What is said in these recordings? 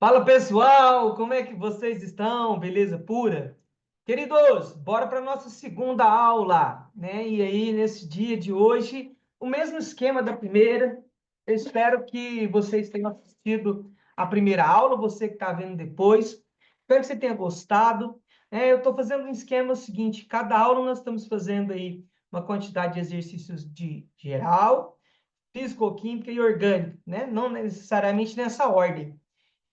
Fala pessoal, como é que vocês estão? Beleza pura? Queridos, bora para nossa segunda aula, né? E aí, nesse dia de hoje, o mesmo esquema da primeira. Eu espero que vocês tenham assistido a primeira aula, você que está vendo depois. Espero que você tenha gostado. Eu estou fazendo um esquema seguinte: cada aula nós estamos fazendo aí uma quantidade de exercícios de geral, físico-química e orgânica, né? Não necessariamente nessa ordem.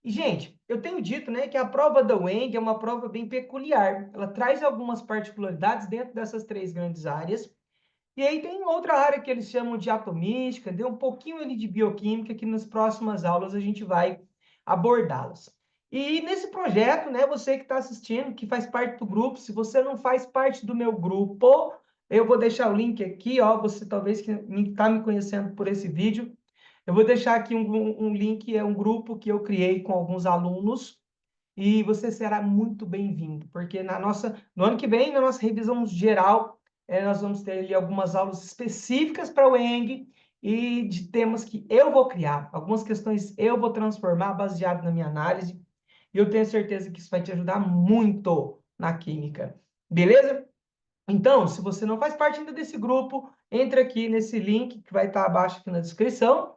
E, gente, eu tenho dito, né, que a prova da UENG é uma prova bem peculiar. Ela traz algumas particularidades dentro dessas três grandes áreas. E aí tem outra área que eles chamam de atomística, deu um pouquinho ali de bioquímica, que nas próximas aulas a gente vai abordá-las. E nesse projeto, né, você que está assistindo, que faz parte do grupo, se você não faz parte do meu grupo, eu vou deixar o link aqui, ó, você talvez que está me conhecendo por esse vídeo, eu vou deixar aqui um link, é um grupo que eu criei com alguns alunos, e você será muito bem-vindo, porque no ano que vem, na nossa revisão geral, nós vamos ter ali algumas aulas específicas para o ENG e de temas que eu vou criar, algumas questões eu vou transformar baseado na minha análise, e eu tenho certeza que isso vai te ajudar muito na química. Beleza? Então, se você não faz parte ainda desse grupo, entre aqui nesse link que vai estar abaixo aqui na descrição.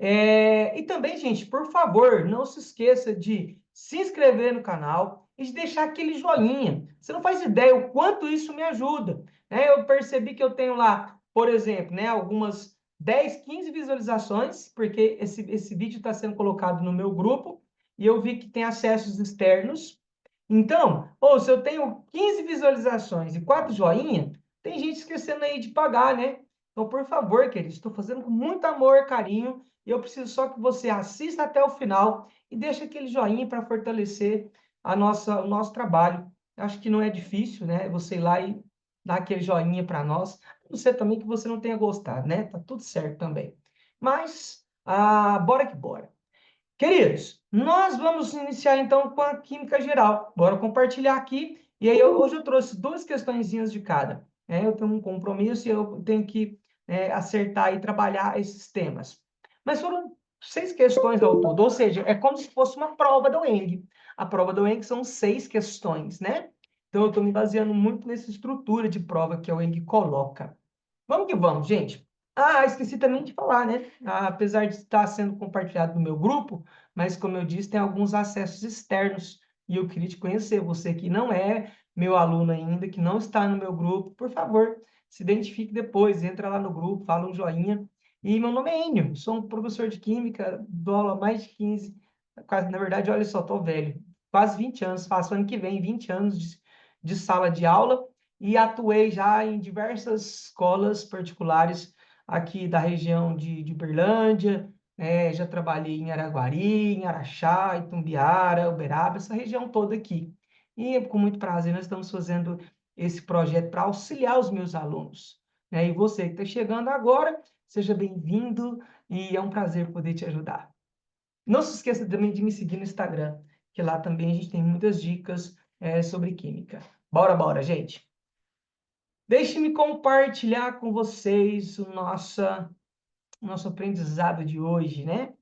E também, gente, por favor, não se esqueça de se inscrever no canal e de deixar aquele joinha. Você não faz ideia o quanto isso me ajuda, né? Eu percebi que eu tenho lá, por exemplo, né, algumas 10, 15 visualizações, porque esse vídeo está sendo colocado no meu grupo e eu vi que tem acessos externos. Então, ou se eu tenho 15 visualizações e 4 joinha, tem gente esquecendo aí de pagar, né? Então, por favor, queridos, estou fazendo com muito amor, carinho, e eu preciso só que você assista até o final e deixe aquele joinha para fortalecer o nosso trabalho. Acho que não é difícil, né? Você ir lá e dar aquele joinha para nós. Você também que você não tenha gostado, né? Tá tudo certo também. Mas, bora que bora. Queridos, nós vamos iniciar então com a química geral. Bora compartilhar aqui. E aí, hoje eu trouxe duas questõezinhas de cada. Eu tenho um compromisso e eu tenho que acertar e trabalhar esses temas. Mas foram 6 questões ao todo, ou seja, é como se fosse uma prova da UENG. A prova da UENG são 6 questões, né? Então, eu estou me baseando muito nessa estrutura de prova que a UENG coloca. Vamos que vamos, gente. Esqueci também de falar, né? Apesar de estar sendo compartilhado no meu grupo, mas como eu disse, tem alguns acessos externos e eu queria te conhecer. Você que não é meu aluno ainda, que não está no meu grupo, por favor, se identifique depois, entra lá no grupo, fala um joinha. E meu nome é Enio, sou um professor de química, dou aula há mais de 15, quase, na verdade, olha só, estou velho, quase 20 anos, faço ano que vem 20 anos de sala de aula e atuei já em diversas escolas particulares aqui da região de Uberlândia, já trabalhei em Araguari, em Araxá, Itumbiara, Uberaba, essa região toda aqui. E com muito prazer nós estamos fazendo esse projeto para auxiliar os meus alunos, né? E você que está chegando agora, seja bem-vindo e é um prazer poder te ajudar. Não se esqueça também de me seguir no Instagram, que lá também a gente tem muitas dicas sobre química. Bora, bora, gente! Deixe-me compartilhar com vocês o nosso aprendizado de hoje, né?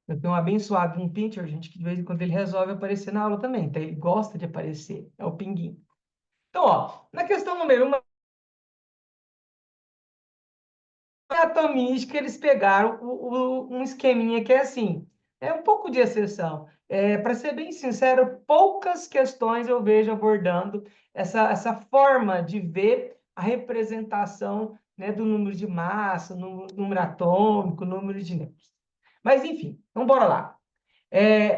Eu tenho um abençoado, um pincher, gente, que de vez em quando ele resolve aparecer na aula também, então ele gosta de aparecer, é o pinguim. Então, ó, na questão número 1, a atomística, eles pegaram um esqueminha que é assim, é um pouco de exceção. Para ser bem sincero, poucas questões eu vejo abordando essa forma de ver a representação, né, do número de massa, número atômico, número de nêutrons. Mas, enfim, então bora lá.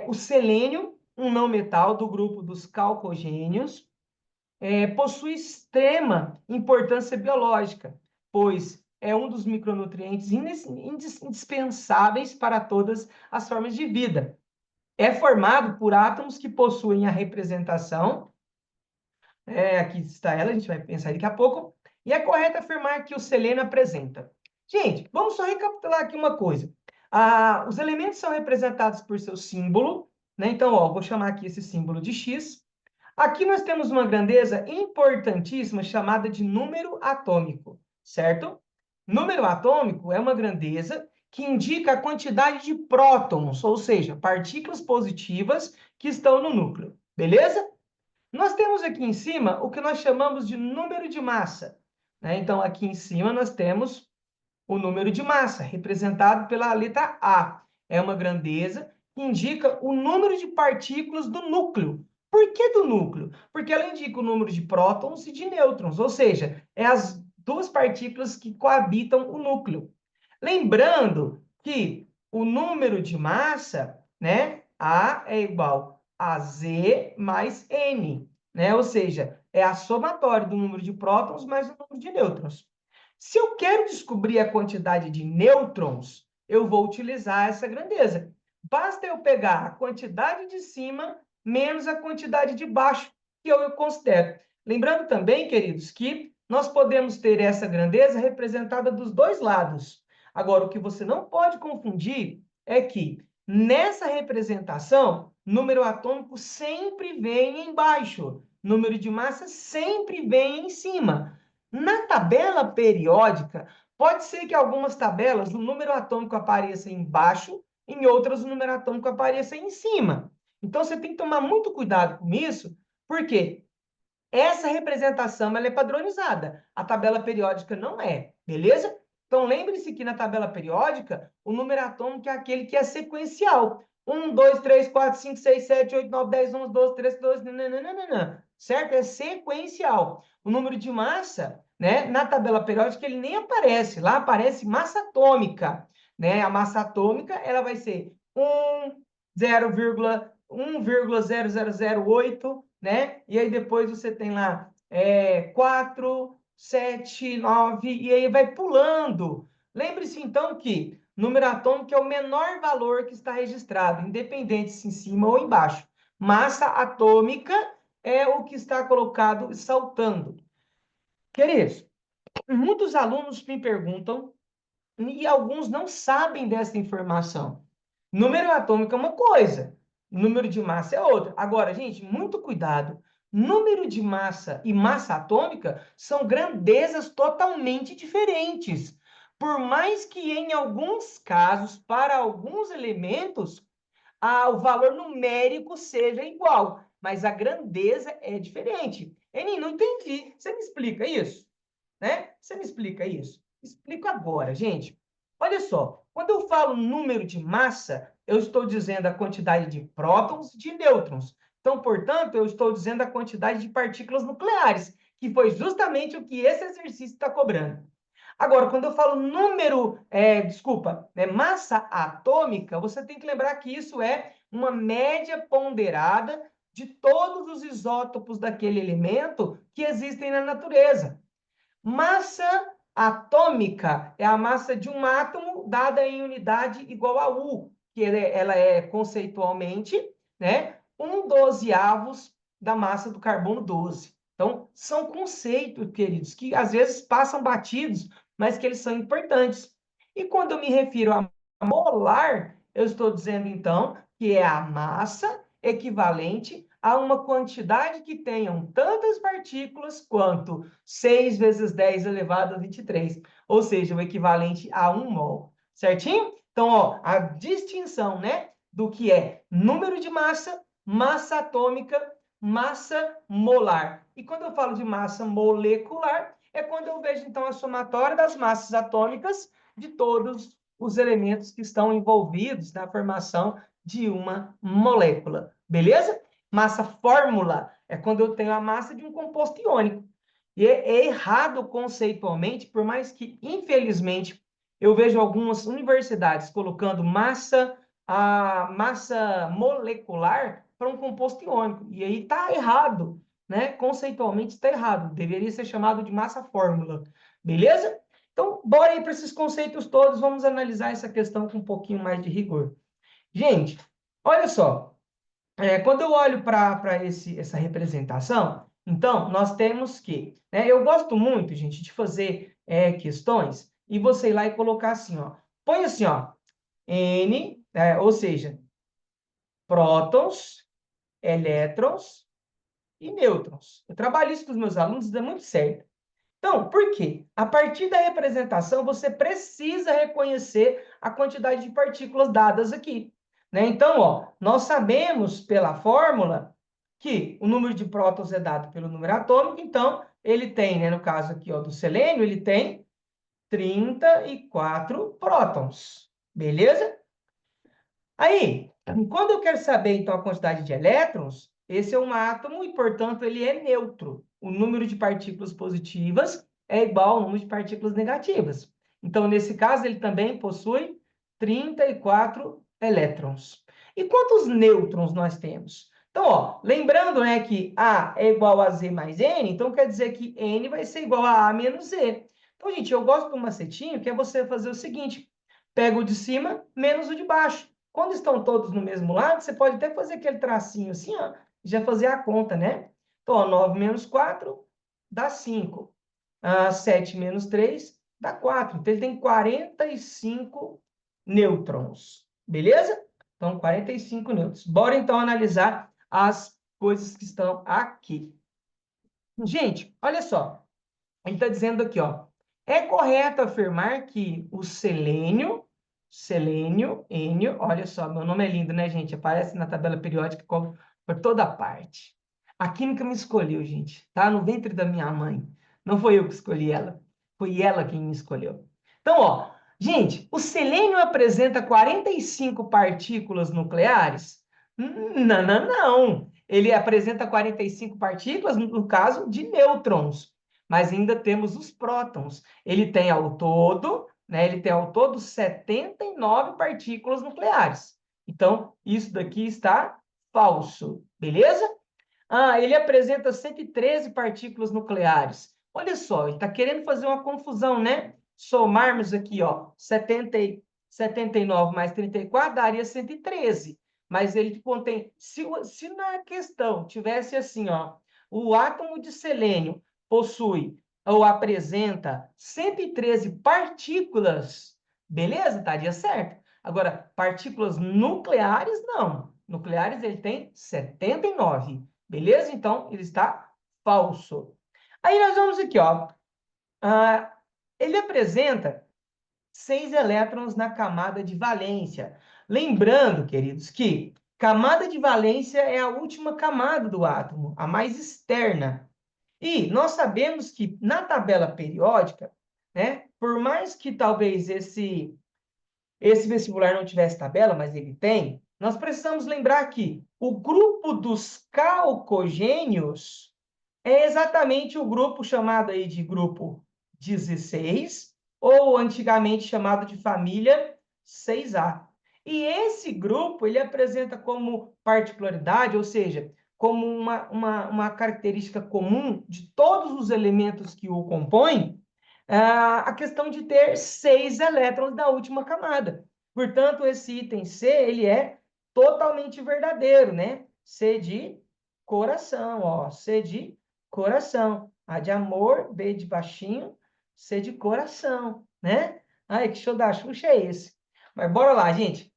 O selênio, um não metal do grupo dos calcogênios, possui extrema importância biológica, pois é um dos micronutrientes indispensáveis para todas as formas de vida. É formado por átomos que possuem a representação, aqui está ela, a gente vai pensar daqui a pouco, e é correto afirmar que o selênio apresenta. Gente, vamos só recapitular aqui uma coisa. Os elementos são representados por seu símbolo, né? Então, ó, vou chamar aqui esse símbolo de X. Aqui nós temos uma grandeza importantíssima chamada de número atômico, certo? Número atômico é uma grandeza que indica a quantidade de prótons, ou seja, partículas positivas que estão no núcleo. Beleza? Nós temos aqui em cima o que nós chamamos de número de massa, né? Então, aqui em cima nós temos o número de massa, representado pela letra A. É uma grandeza que indica o número de partículas do núcleo. Por que do núcleo? Porque ela indica o número de prótons e de nêutrons, ou seja, é as duas partículas que coabitam o núcleo. Lembrando que o número de massa, né, A é igual a Z mais N, né? Ou seja, é a somatória do número de prótons mais o número de nêutrons. Se eu quero descobrir a quantidade de nêutrons, eu vou utilizar essa grandeza. Basta eu pegar a quantidade de cima menos a quantidade de baixo, que eu considero. Lembrando também, queridos, que nós podemos ter essa grandeza representada dos dois lados. Agora, o que você não pode confundir é que nessa representação, número atômico sempre vem embaixo, número de massa sempre vem em cima. Na tabela periódica, pode ser que algumas tabelas o número atômico apareça embaixo, em outras o número atômico apareça em cima. Então, você tem que tomar muito cuidado com isso, porque essa representação ela é padronizada. A tabela periódica não é, beleza? Então, lembre-se que na tabela periódica, o número atômico é aquele que é sequencial. 1, 2, 3, 4, 5, 6, 7, 8, 9, 10, 11, 12, 13, 14, nananana, certo? É sequencial. O número de massa, né, na tabela periódica, ele nem aparece. Lá aparece massa atômica, né? A massa atômica, ela vai ser 1, 0,1,0008, né? E aí depois você tem lá 4, 7, 9, e aí vai pulando. Lembre-se, então, que número atômico é o menor valor que está registrado, independente se em cima ou embaixo. Massa atômica é o que está colocado saltando. Queridos, muitos alunos me perguntam, e alguns não sabem dessa informação. Número atômico é uma coisa, número de massa é outra. Agora, gente, muito cuidado. Número de massa e massa atômica são grandezas totalmente diferentes. Por mais que em alguns casos, para alguns elementos, o valor numérico seja igual, mas a grandeza é diferente. Eni, não entendi. Você me explica isso? Né? Você me explica isso? Explico agora, gente. Olha só, quando eu falo número de massa, eu estou dizendo a quantidade de prótons e de nêutrons. Então, portanto, eu estou dizendo a quantidade de partículas nucleares, que foi justamente o que esse exercício está cobrando. Agora, quando eu falo massa atômica, você tem que lembrar que isso é uma média ponderada de todos os isótopos daquele elemento que existem na natureza. Massa atômica é a massa de um átomo dada em unidade igual a U, que ela é conceitualmente, né, 1/12 da massa do carbono 12. Então, são conceitos, queridos, que às vezes passam batidos, mas que eles são importantes. E quando eu me refiro a molar, eu estou dizendo, então, que é a massa equivalente a uma quantidade que tenham tantas partículas quanto 6 vezes 10 elevado a 23, ou seja, o equivalente a 1 mol, certinho? Então, ó, a distinção, né, do que é número de massa, massa atômica, massa molar. E quando eu falo de massa molecular, é quando eu vejo, então, a somatória das massas atômicas de todos os elementos que estão envolvidos na formação de uma molécula, beleza? Massa fórmula é quando eu tenho a massa de um composto iônico. E é errado conceitualmente, por mais que, infelizmente, eu vejo algumas universidades colocando a massa molecular para um composto iônico. E aí está errado, né? Conceitualmente está errado. Deveria ser chamado de massa fórmula. Beleza? Então, bora aí para esses conceitos todos. Vamos analisar essa questão com um pouquinho mais de rigor. Gente, olha só. Quando eu olho para essa representação, então, nós temos que, né, eu gosto muito, gente, de fazer questões e você ir lá e colocar assim, ó, põe assim, ó, N, ou seja, prótons, elétrons e nêutrons. Eu trabalho isso com os meus alunos, dá muito certo. Então, por quê? A partir da representação, você precisa reconhecer a quantidade de partículas dadas aqui, né? Então, ó, nós sabemos pela fórmula que o número de prótons é dado pelo número atômico, então ele tem, né, no caso aqui, ó, do selênio, ele tem 34 prótons, beleza? Aí, quando eu quero saber, então, a quantidade de elétrons, esse é um átomo e, portanto, ele é neutro. O número de partículas positivas é igual ao número de partículas negativas. Então, nesse caso, ele também possui 34 elétrons. E quantos nêutrons nós temos? Então, ó, lembrando, né, que A é igual a Z mais N, então quer dizer que N vai ser igual a menos Z. Então, gente, eu gosto do macetinho, que é você fazer o seguinte, pega o de cima menos o de baixo. Quando estão todos no mesmo lado, você pode até fazer aquele tracinho assim, ó, já fazer a conta, né? Então, ó, 9 menos 4 dá 5. 7 menos 3 dá 4. Então, ele tem 45 nêutrons. Beleza? Então, 45 nêutrons. Bora, então, analisar as coisas que estão aqui. Gente, olha só. Ele está dizendo aqui, ó. É correto afirmar que o selênio, Enio, olha só, meu nome é lindo, né, gente? Aparece na tabela periódica por toda parte. A química me escolheu, gente. Tá no ventre da minha mãe. Não foi eu que escolhi ela. Foi ela quem me escolheu. Então, ó, gente, o selênio apresenta 45 partículas nucleares? Não, não, não. Ele apresenta 45 partículas, no caso, de nêutrons. Mas ainda temos os prótons. Ele tem ao todo, né? Ele tem ao todo 79 partículas nucleares. Então, isso daqui está falso, beleza? Ele apresenta 113 partículas nucleares. Olha só, ele está querendo fazer uma confusão, né? Somarmos aqui, ó, 79 mais 34 daria 113. Mas ele contém. Se na questão tivesse assim, ó, o átomo de selênio possui ou apresenta 113 partículas, beleza? Estaria certo. Agora, partículas nucleares, não. Nucleares ele tem 79. Beleza? Então, ele está falso. Aí nós vamos aqui, ó. Ele apresenta 6 elétrons na camada de valência. Lembrando, queridos, que camada de valência é a última camada do átomo, a mais externa. E nós sabemos que na tabela periódica, né, por mais que talvez esse vestibular não tivesse tabela, mas ele tem, nós precisamos lembrar que o grupo dos calcogênios é exatamente o grupo chamado aí de grupo 16, ou antigamente chamado de família 6A. E esse grupo, ele apresenta como particularidade, ou seja, como uma característica comum de todos os elementos que o compõem, a questão de ter 6 elétrons na última camada. Portanto, esse item C, ele é totalmente verdadeiro, né? C de coração, ó, C de coração. A de amor, B de baixinho, C de coração, né? Ai, que show da Xuxa é esse? Mas bora lá, gente.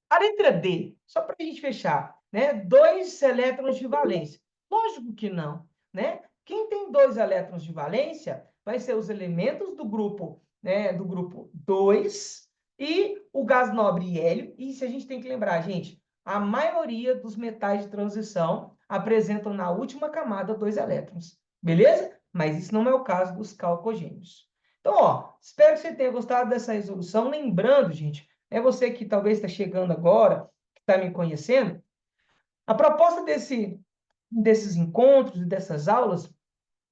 A letra D, só para a gente fechar, né? 2 elétrons de valência. Lógico que não, né? Quem tem 2 elétrons de valência vai ser os elementos do grupo, né? Do grupo 2 e o gás nobre hélio. E se a gente tem que lembrar, gente, a maioria dos metais de transição apresentam na última camada 2 elétrons, beleza? Mas isso não é o caso dos calcogênios. Então, ó, espero que você tenha gostado dessa resolução. Lembrando, gente, é você que talvez está chegando agora, que está me conhecendo. A proposta desses encontros e dessas aulas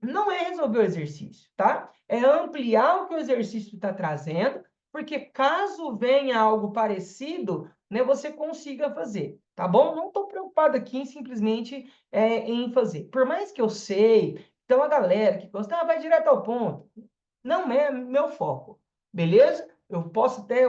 não é resolver o exercício, tá? É ampliar o que o exercício está trazendo, porque caso venha algo parecido, né, você consiga fazer, tá bom? Não estou preocupado aqui em simplesmente em fazer. Por mais que eu sei, então a galera que gosta, vai direto ao ponto. Não é meu foco, beleza? Eu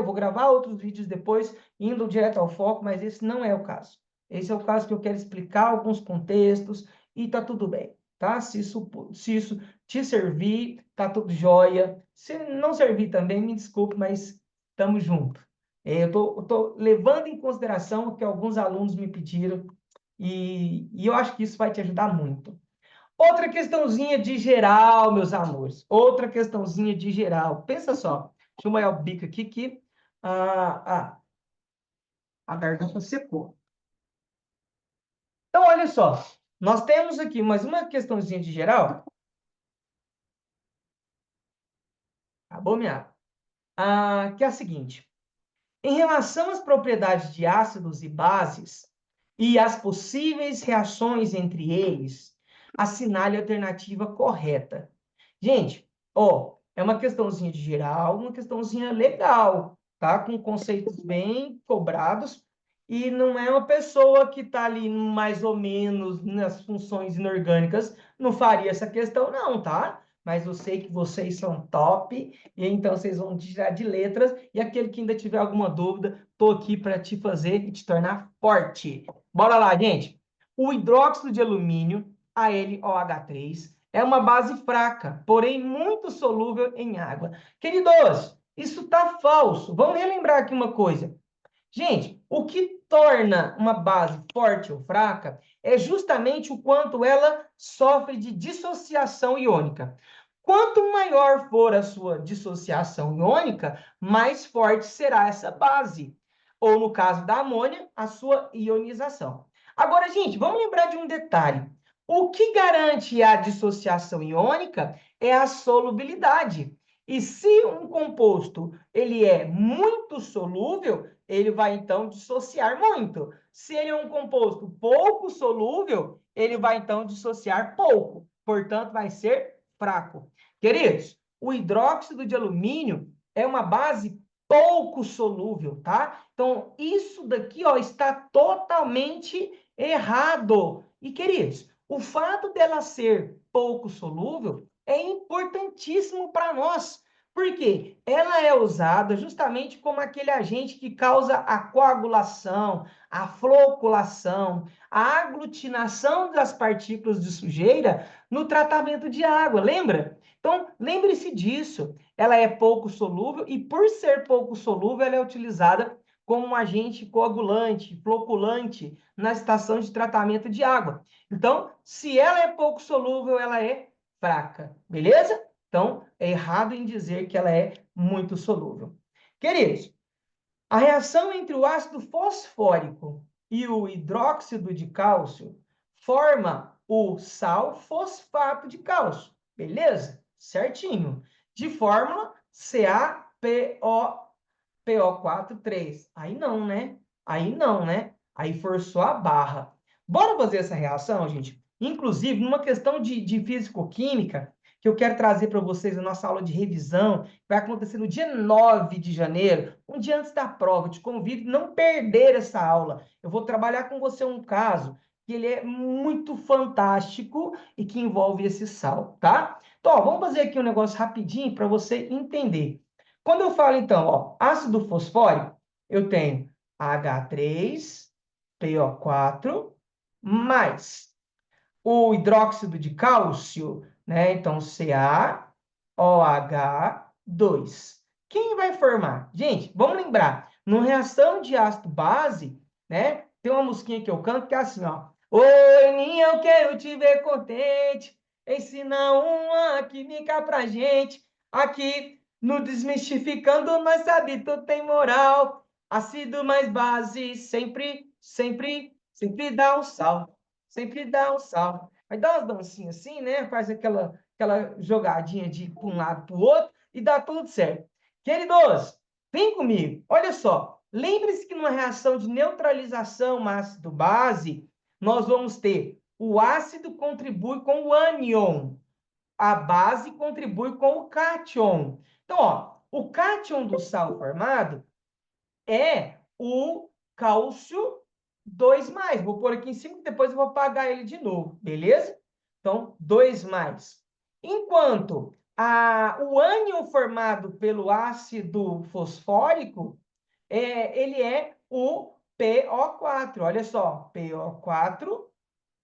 vou gravar outros vídeos depois, indo direto ao foco, mas esse não é o caso. Esse é o caso que eu quero explicar alguns contextos e tá tudo bem, tá? Se isso te servir, tá tudo jóia. Se não servir também, me desculpe, mas estamos juntos. Eu tô levando em consideração o que alguns alunos me pediram e eu acho que isso vai te ajudar muito. Outra questãozinha de geral, meus amores. Outra questãozinha de geral. Pensa só. Deixa eu molhar o bico aqui que a garganta secou. Então, olha só. Nós temos aqui mais uma questãozinha de geral. Acabou minha água. Que é a seguinte. Em relação às propriedades de ácidos e bases e as possíveis reações entre eles, assinale a alternativa correta. Gente, ó, é uma questãozinha de geral, uma questãozinha legal, tá? Com conceitos bem cobrados, e não é uma pessoa que está ali mais ou menos nas funções inorgânicas, não faria essa questão, não, tá? Mas eu sei que vocês são top, e então vocês vão tirar de letras, e aquele que ainda tiver alguma dúvida, tô aqui para te fazer e te tornar forte. Bora lá, gente. O hidróxido de alumínio, AlOH3, é uma base fraca, porém muito solúvel em água. Queridos, isso está falso. Vamos relembrar aqui uma coisa. Gente, o que torna uma base forte ou fraca é justamente o quanto ela sofre de dissociação iônica. Quanto maior for a sua dissociação iônica, mais forte será essa base. Ou, no caso da amônia, a sua ionização. Agora, gente, vamos lembrar de um detalhe. O que garante a dissociação iônica é a solubilidade. E se um composto ele é muito solúvel, ele vai então dissociar muito. Se ele é um composto pouco solúvel, ele vai então dissociar pouco. Portanto, vai ser fraco. Queridos, o hidróxido de alumínio é uma base pouco solúvel, tá? Então, isso daqui, ó, está totalmente errado. E, queridos, o fato dela ser pouco solúvel é importantíssimo para nós. Por quê? Ela é usada justamente como aquele agente que causa a coagulação, a floculação, a aglutinação das partículas de sujeira no tratamento de água, lembra? Então, lembre-se disso. Ela é pouco solúvel e, por ser pouco solúvel, ela é utilizada como um agente coagulante, floculante na estação de tratamento de água. Então, se ela é pouco solúvel, ela é fraca, beleza? Então, é errado em dizer que ela é muito solúvel. Queridos, a reação entre o ácido fosfórico e o hidróxido de cálcio forma o sal fosfato de cálcio, beleza? Certinho. De fórmula CaPO4,3. Aí não, né? Aí não, né? Aí forçou a barra. Bora fazer essa reação, gente? Inclusive, numa questão de físico-química, que eu quero trazer para vocês na nossa aula de revisão, que vai acontecer no dia 9 de janeiro, um dia antes da prova. Eu te convido a não perder essa aula. Eu vou trabalhar com você um caso que ele é muito fantástico e que envolve esse sal, tá? Então, ó, vamos fazer aqui um negócio rapidinho para você entender. Quando eu falo, então, ó, ácido fosfórico, eu tenho H3PO4 mais o hidróxido de cálcio, né? Então, CaOH2. Quem vai formar? Gente, vamos lembrar, numa reação de ácido-base, né? Tem uma musiquinha que eu canto que é assim, ó. Oi, Ninha, eu quero te ver contente. Ensina uma química pra gente. Aqui no Desmistificando, nós sabe, tu tem moral. Ácido mais base, sempre dá um sal. Sempre dá um sal. Aí dá umas dancinhas assim, né? Faz aquela jogadinha de um lado para o outro e dá tudo certo. Queridos, vem comigo. Olha só. Lembre-se que numa reação de neutralização ácido-base, nós vamos ter o ácido contribui com o ânion, a base contribui com o cátion. Então, ó, o cátion do sal formado é o cálcio 2 mais. Vou pôr aqui em cima, depois eu vou apagar ele de novo, beleza? Então, 2 mais. Enquanto o ânion formado pelo ácido fosfórico, ele é o PO4. Olha só, PO4,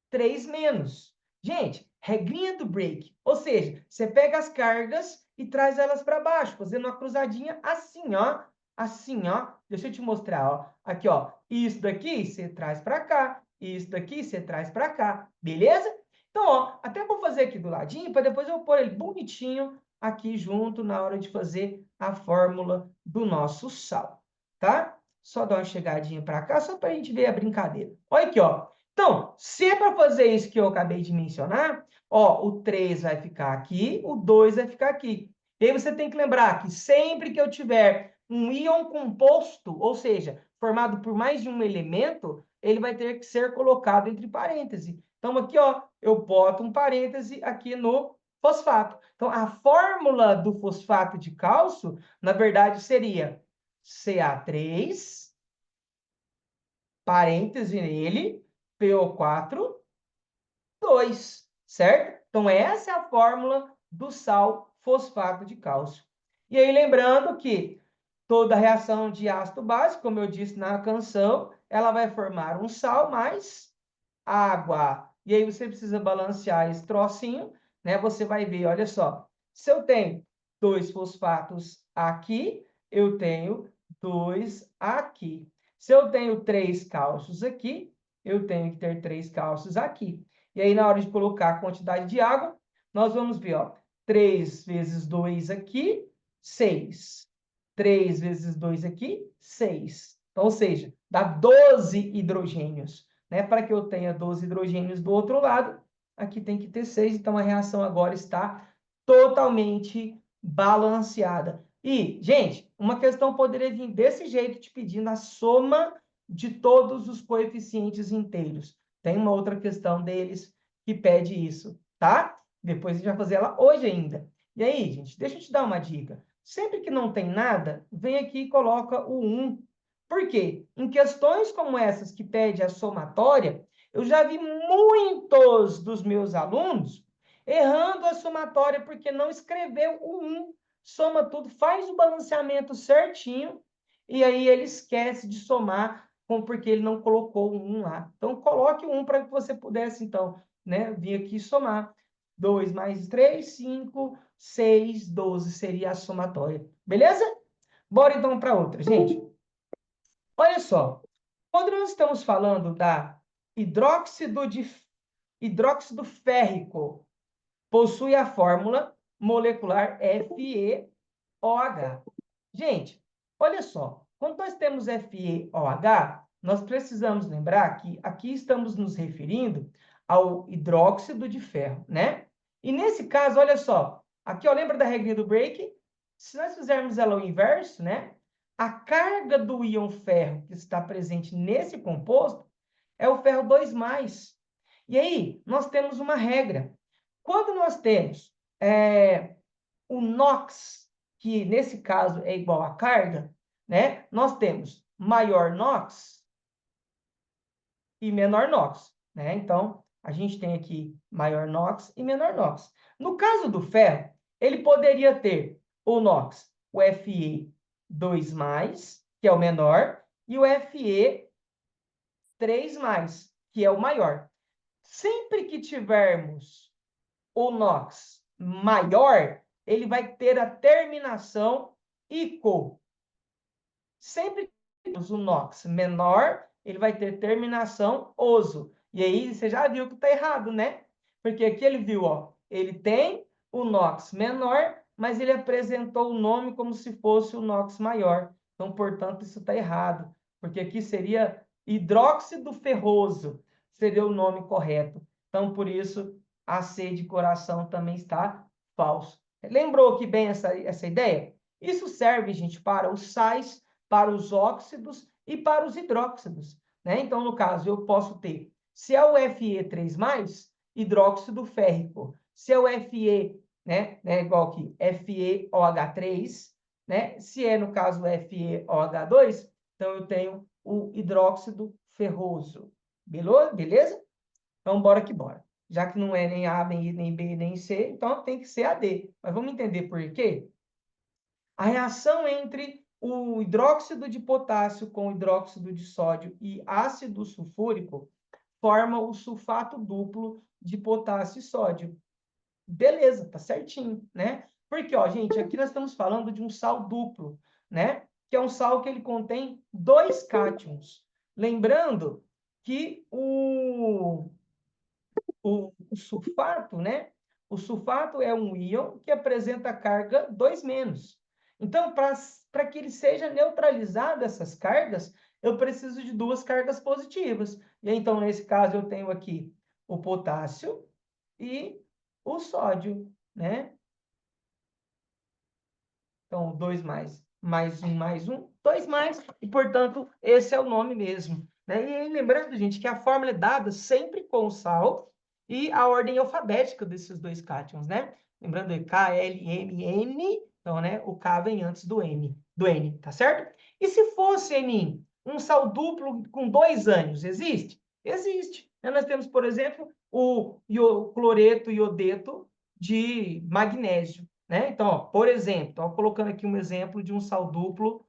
3 menos. Gente, regrinha do break. Ou seja, você pega as cargas e traz elas para baixo, fazendo uma cruzadinha assim, ó. Assim, ó. Deixa eu te mostrar, ó. Aqui, ó. Isso daqui você traz para cá. Isso daqui você traz para cá. Beleza? Então, ó, até vou fazer aqui do ladinho, para depois eu pôr ele bonitinho aqui junto na hora de fazer a fórmula do nosso sal, tá? Só dar uma chegadinha para cá, só para a gente ver a brincadeira. Olha aqui, ó. Então, se é para fazer isso que eu acabei de mencionar, ó, o 3 vai ficar aqui, o 2 vai ficar aqui. E aí você tem que lembrar que sempre que eu tiver um íon composto, ou seja, formado por mais de um elemento, ele vai ter que ser colocado entre parênteses. Então, aqui, ó, eu boto um parêntese aqui no fosfato. Então, a fórmula do fosfato de cálcio, na verdade, seria Ca3, parêntese nele, PO4, 2, certo? Então, essa é a fórmula do sal fosfato de cálcio. E aí, lembrando que toda reação de ácido básico, como eu disse na canção, ela vai formar um sal mais água. E aí você precisa balancear esse trocinho, né? Você vai ver, olha só, se eu tenho 2 fosfatos aqui, eu tenho 2 aqui. Se eu tenho 3 cálcios aqui, eu tenho que ter 3 cálcios aqui. E aí, na hora de colocar a quantidade de água, nós vamos ver, ó, 3 vezes 2 aqui, 6. 3 vezes 2 aqui, 6. Então, ou seja, dá 12 hidrogênios, né? Para que eu tenha 12 hidrogênios do outro lado, aqui tem que ter 6. Então, a reação agora está totalmente balanceada. E, gente, uma questão poderia vir desse jeito, te pedindo a soma de todos os coeficientes inteiros. Tem uma outra questão deles que pede isso, tá? Depois a gente vai fazer ela hoje ainda. E aí, gente, deixa eu te dar uma dica. Sempre que não tem nada, vem aqui e coloca o 1. Por quê? Em questões como essas que pede a somatória, eu já vi muitos dos meus alunos errando a somatória porque não escreveu o 1. Soma tudo, faz o balanceamento certinho e aí ele esquece de somar porque ele não colocou o 1 lá. Então, coloque o 1 para que você pudesse, então, né, vir aqui somar. 2 mais 3, 5, 6, 12 seria a somatória. Beleza? Bora então para outra, gente. Olha só. Quando nós estamos falando da hidróxido férrico, possui a fórmula molecular FeOH. Gente, olha só. Quando nós temos FeOH, nós precisamos lembrar que aqui estamos nos referindo ao hidróxido de ferro, né? E nesse caso, olha só, aqui, ó, lembra da regrinha do Break? Se nós fizermos ela ao inverso, né? A carga do íon ferro que está presente nesse composto é o ferro 2+. E aí, nós temos uma regra. Quando nós temos o NOx, que nesse caso é igual a carga, né? Nós temos maior NOx e menor NOx, né? Então, a gente tem aqui maior NOx e menor NOx. No caso do ferro, ele poderia ter o NOx, o Fe2+, que é o menor, e o Fe3+, que é o maior. Sempre que tivermos o NOx maior, ele vai ter a terminação ICO. Sempre que temos o NOx menor, ele vai ter terminação oso. E aí você já viu que está errado, né? Porque aqui ele viu, ó, ele tem o NOx menor, mas ele apresentou o nome como se fosse o NOx maior. Então, portanto, isso está errado. Porque aqui seria hidróxido ferroso, seria o nome correto. Então, por isso, a C de coração também está falso. Lembrou que bem essa ideia? Isso serve, gente, para os sais, para os óxidos e para os hidróxidos, né? Então, no caso, eu posso ter, se é o Fe3+, hidróxido férrico. Se é o Fe, né, igual aqui, FeOH3, né? Se é, no caso, FeOH2, então eu tenho o hidróxido ferroso. Beleza? Então, bora que bora. Já que não é nem A, nem I, nem B, nem C, então tem que ser AD. Mas vamos entender por quê? A reação entre o hidróxido de potássio com hidróxido de sódio e ácido sulfúrico forma o sulfato duplo de potássio e sódio. Beleza, tá certinho, né? Porque, ó, gente, aqui nós estamos falando de um sal duplo, né? Que é um sal que ele contém 2 cátions. Lembrando que o sulfato, né? O sulfato é um íon que apresenta carga 2-. Então, para que ele seja neutralizado essas cargas, eu preciso de duas cargas positivas. E então, nesse caso, eu tenho aqui o potássio e o sódio, né? Então, 2 mais um, 2 mais, e, portanto, esse é o nome mesmo. Né? E aí, lembrando, gente, que a fórmula é dada sempre com o sal e a ordem alfabética desses dois cátions, né? Lembrando, KLMN, então, né, o K vem antes do N, tá certo? E se fosse, N, um sal duplo com 2 ânions, existe? Existe. Nós temos, por exemplo, o cloreto iodeto de magnésio. Né? Então, ó, por exemplo, estou colocando aqui um exemplo de um sal duplo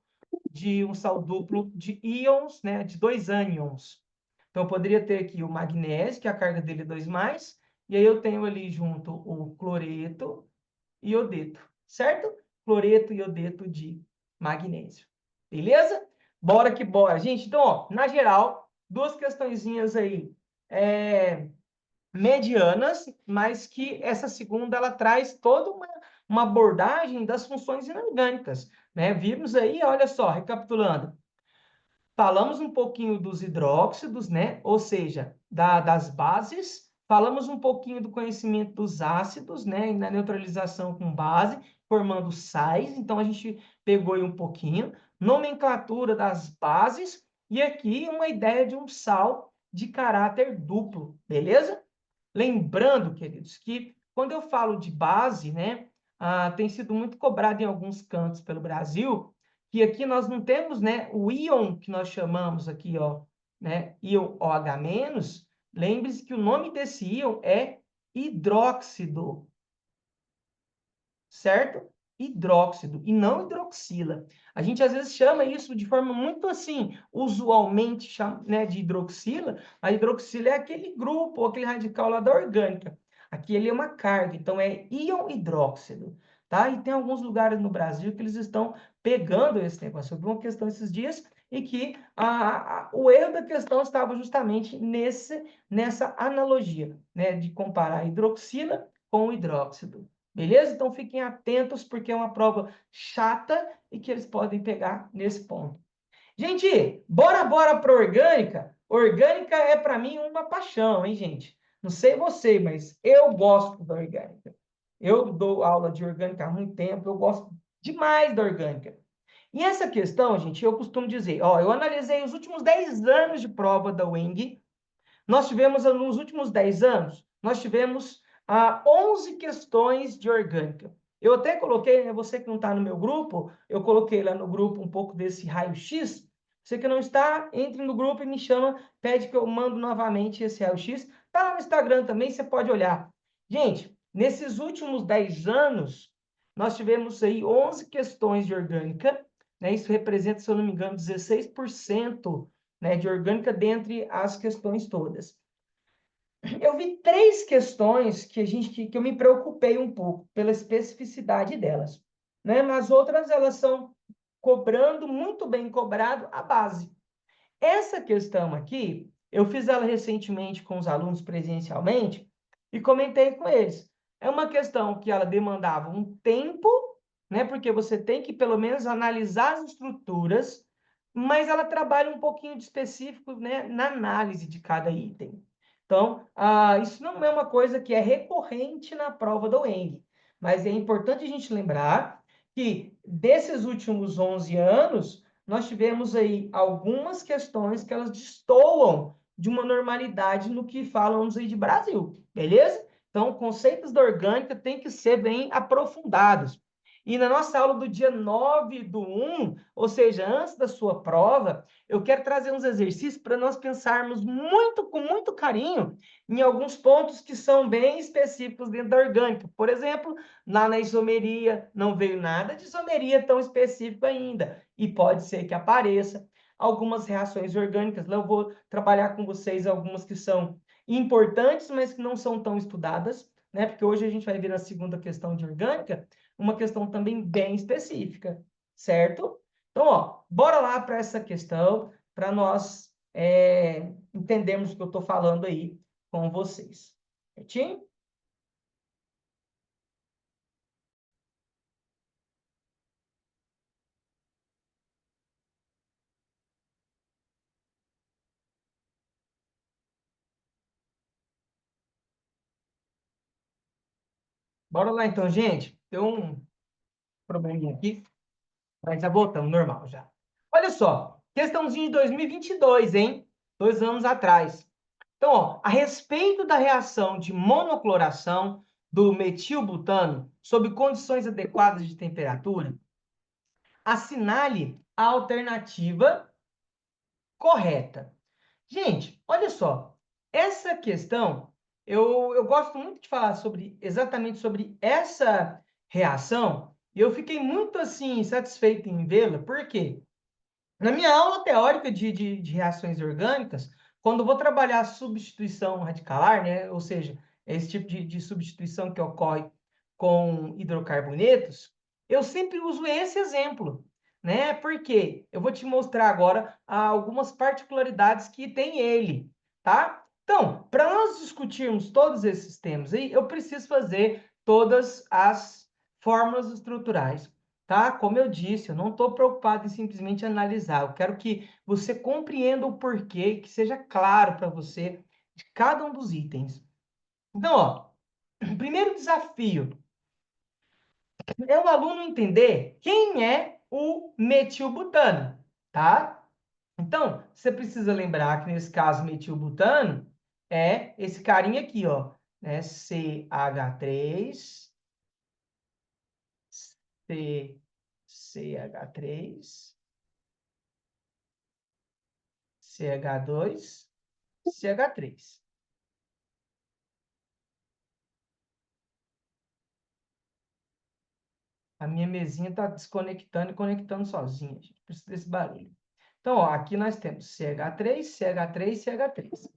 de íons, né, de 2 ânions. Então, eu poderia ter aqui o magnésio, que a carga dele é 2+, e aí eu tenho ali junto o cloreto e iodeto, certo? Cloreto e iodeto de magnésio. Beleza? Bora que bora. Gente, então, ó, na geral, duas questõezinhas aí. Medianas, mas que essa segunda ela traz toda uma abordagem das funções inorgânicas, né? Vimos aí, olha só, recapitulando, falamos um pouquinho dos hidróxidos, né? Ou seja, das bases, falamos um pouquinho do conhecimento dos ácidos, né? E na neutralização com base, formando sais, então a gente pegou aí um pouquinho, nomenclatura das bases, e aqui uma ideia de um sal de caráter duplo, beleza? Lembrando, queridos, que quando eu falo de base, né, tem sido muito cobrado em alguns cantos pelo Brasil, que aqui nós não temos, né, o íon que nós chamamos aqui, ó, né, íon OH-. Lembre-se que o nome desse íon é hidróxido, certo? Hidróxido, e não hidroxila. A gente às vezes chama isso de forma muito assim, usualmente chama, né, de hidroxila. A hidroxila é aquele grupo, ou aquele radical lá da orgânica. Aqui ele é uma carga, então é íon hidróxido, tá? E tem alguns lugares no Brasil que eles estão pegando esse negócio. Eu vi uma questão esses dias e que o erro da questão estava justamente nessa analogia, né, de comparar a hidroxila com o hidróxido. Beleza? Então fiquem atentos, porque é uma prova chata e que eles podem pegar nesse ponto. Gente, bora para orgânica. Orgânica é para mim uma paixão, hein, gente? Não sei você, mas eu gosto da orgânica. Eu dou aula de orgânica há muito tempo, eu gosto demais da orgânica. E essa questão, gente, eu costumo dizer, ó, eu analisei os últimos 10 anos de prova da UENG. Nós tivemos, nos últimos 10 anos, nós tivemos 11 questões de orgânica. Eu até coloquei, né, você que não está no meu grupo, eu coloquei lá no grupo um pouco desse raio-x. Você que não está, entre no grupo e me chama, pede que eu mando novamente esse raio-x. Está lá no Instagram também, você pode olhar. Gente, nesses últimos 10 anos, nós tivemos aí 11 questões de orgânica, né? Isso representa, se eu não me engano, 16%, né, de orgânica dentre as questões todas. Eu vi 3 questões que eu me preocupei um pouco pela especificidade delas, né? Mas outras elas são cobrando muito bem cobrado a base. Essa questão aqui, eu fiz ela recentemente com os alunos presencialmente e comentei com eles. É uma questão que ela demandava um tempo, né? Porque você tem que pelo menos analisar as estruturas, mas ela trabalha um pouquinho de específico, né, na análise de cada item. Então, isso não é uma coisa que é recorrente na prova da UENG, mas é importante a gente lembrar que desses últimos 11 anos, nós tivemos aí algumas questões que elas destoam de uma normalidade no que falamos aí de Brasil, beleza? Então, conceitos da orgânica têm que ser bem aprofundados. E na nossa aula do dia 9/1, ou seja, antes da sua prova, eu quero trazer uns exercícios para nós pensarmos com muito carinho, em alguns pontos que são bem específicos dentro da orgânica. Por exemplo, lá na isomeria, não veio nada de isomeria tão específico ainda, e pode ser que apareça algumas reações orgânicas. Lá eu vou trabalhar com vocês algumas que são importantes, mas que não são tão estudadas, né? Porque hoje a gente vai ver na segunda questão de orgânica uma questão também bem específica, certo? Então, ó, bora lá para essa questão, para nós entendermos o que eu estou falando aí com vocês. Certinho? Bora lá então, gente. Tem um probleminha aqui, mas já voltamos, normal já. Olha só, questãozinha de 2022, hein? 2 anos atrás. Então, ó, a respeito da reação de monocloração do metilbutano sob condições adequadas de temperatura, assinale a alternativa correta. Gente, olha só, essa questão, eu gosto muito de falar sobre exatamente sobre essa reação, e eu fiquei muito assim satisfeito em vê-la, por quê? Na minha aula teórica de reações orgânicas, quando eu vou trabalhar a substituição radicalar, né, ou seja, esse tipo de substituição que ocorre com hidrocarbonetos, eu sempre uso esse exemplo, né? Porque eu vou te mostrar agora algumas particularidades que tem ele, tá? Então, para nós discutirmos todos esses temas aí, eu preciso fazer todas as fórmulas estruturais. Tá? Como eu disse, eu não estou preocupado em simplesmente analisar. Eu quero que você compreenda o porquê, que seja claro para você de cada um dos itens. Então, ó, o primeiro desafio é o aluno entender quem é o metilbutano, tá? Então, você precisa lembrar que nesse caso metilbutano é esse carinha aqui, ó, né? C, CH3, CH2, CH3. A minha mesinha está desconectando e conectando sozinha. A gente precisa desse barulho. Então, ó, aqui nós temos CH3, CH3, CH3.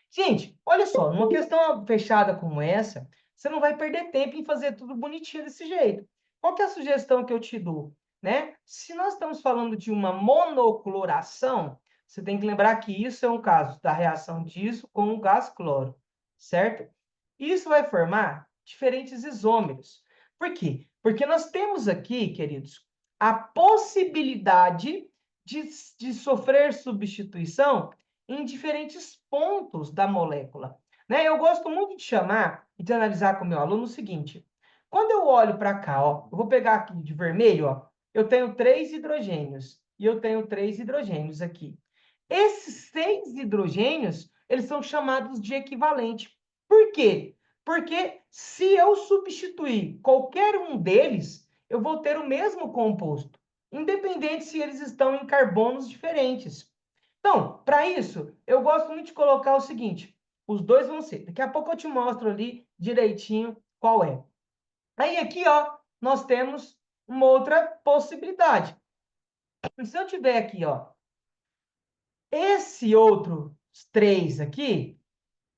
Gente, olha só, numa questão fechada como essa, você não vai perder tempo em fazer tudo bonitinho desse jeito. Qual que é a sugestão que eu te dou? Né? Se nós estamos falando de uma monocloração, você tem que lembrar que isso é um caso da reação disso com o gás cloro, certo? Isso vai formar diferentes isômeros. Por quê? Porque nós temos aqui, queridos, a possibilidade de, de sofrer substituição em diferentes pontos da molécula. Né? Eu gosto muito de chamar e de analisar com o meu aluno o seguinte: quando eu olho para cá, ó, eu vou pegar aqui de vermelho, ó, eu tenho 3 hidrogênios e eu tenho 3 hidrogênios aqui. Esses 6 hidrogênios, eles são chamados de equivalente. Por quê? Porque se eu substituir qualquer um deles, eu vou ter o mesmo composto, independente se eles estão em carbonos diferentes. Então, para isso, eu gosto muito de colocar o seguinte: os dois vão ser. Daqui a pouco eu te mostro ali direitinho qual é. Aí aqui, ó, nós temos uma outra possibilidade. Se eu tiver aqui, ó, esse outro 3 aqui,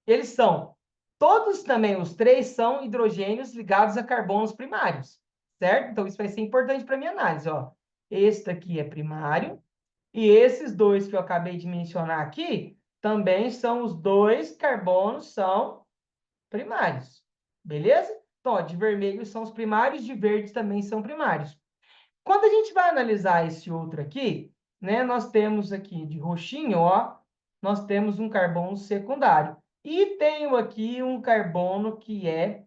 eles são, todos também, os 3 são hidrogênios ligados a carbonos primários, certo? Então, isso vai ser importante para a minha análise, ó. Este aqui é primário, e esses dois que eu acabei de mencionar aqui, também são os 2 carbonos, são primários, beleza? Então, ó, de vermelho são os primários, de verde também são primários. Quando a gente vai analisar esse outro aqui, né, nós temos aqui de roxinho, ó, nós temos um carbono secundário. E tenho aqui um carbono que é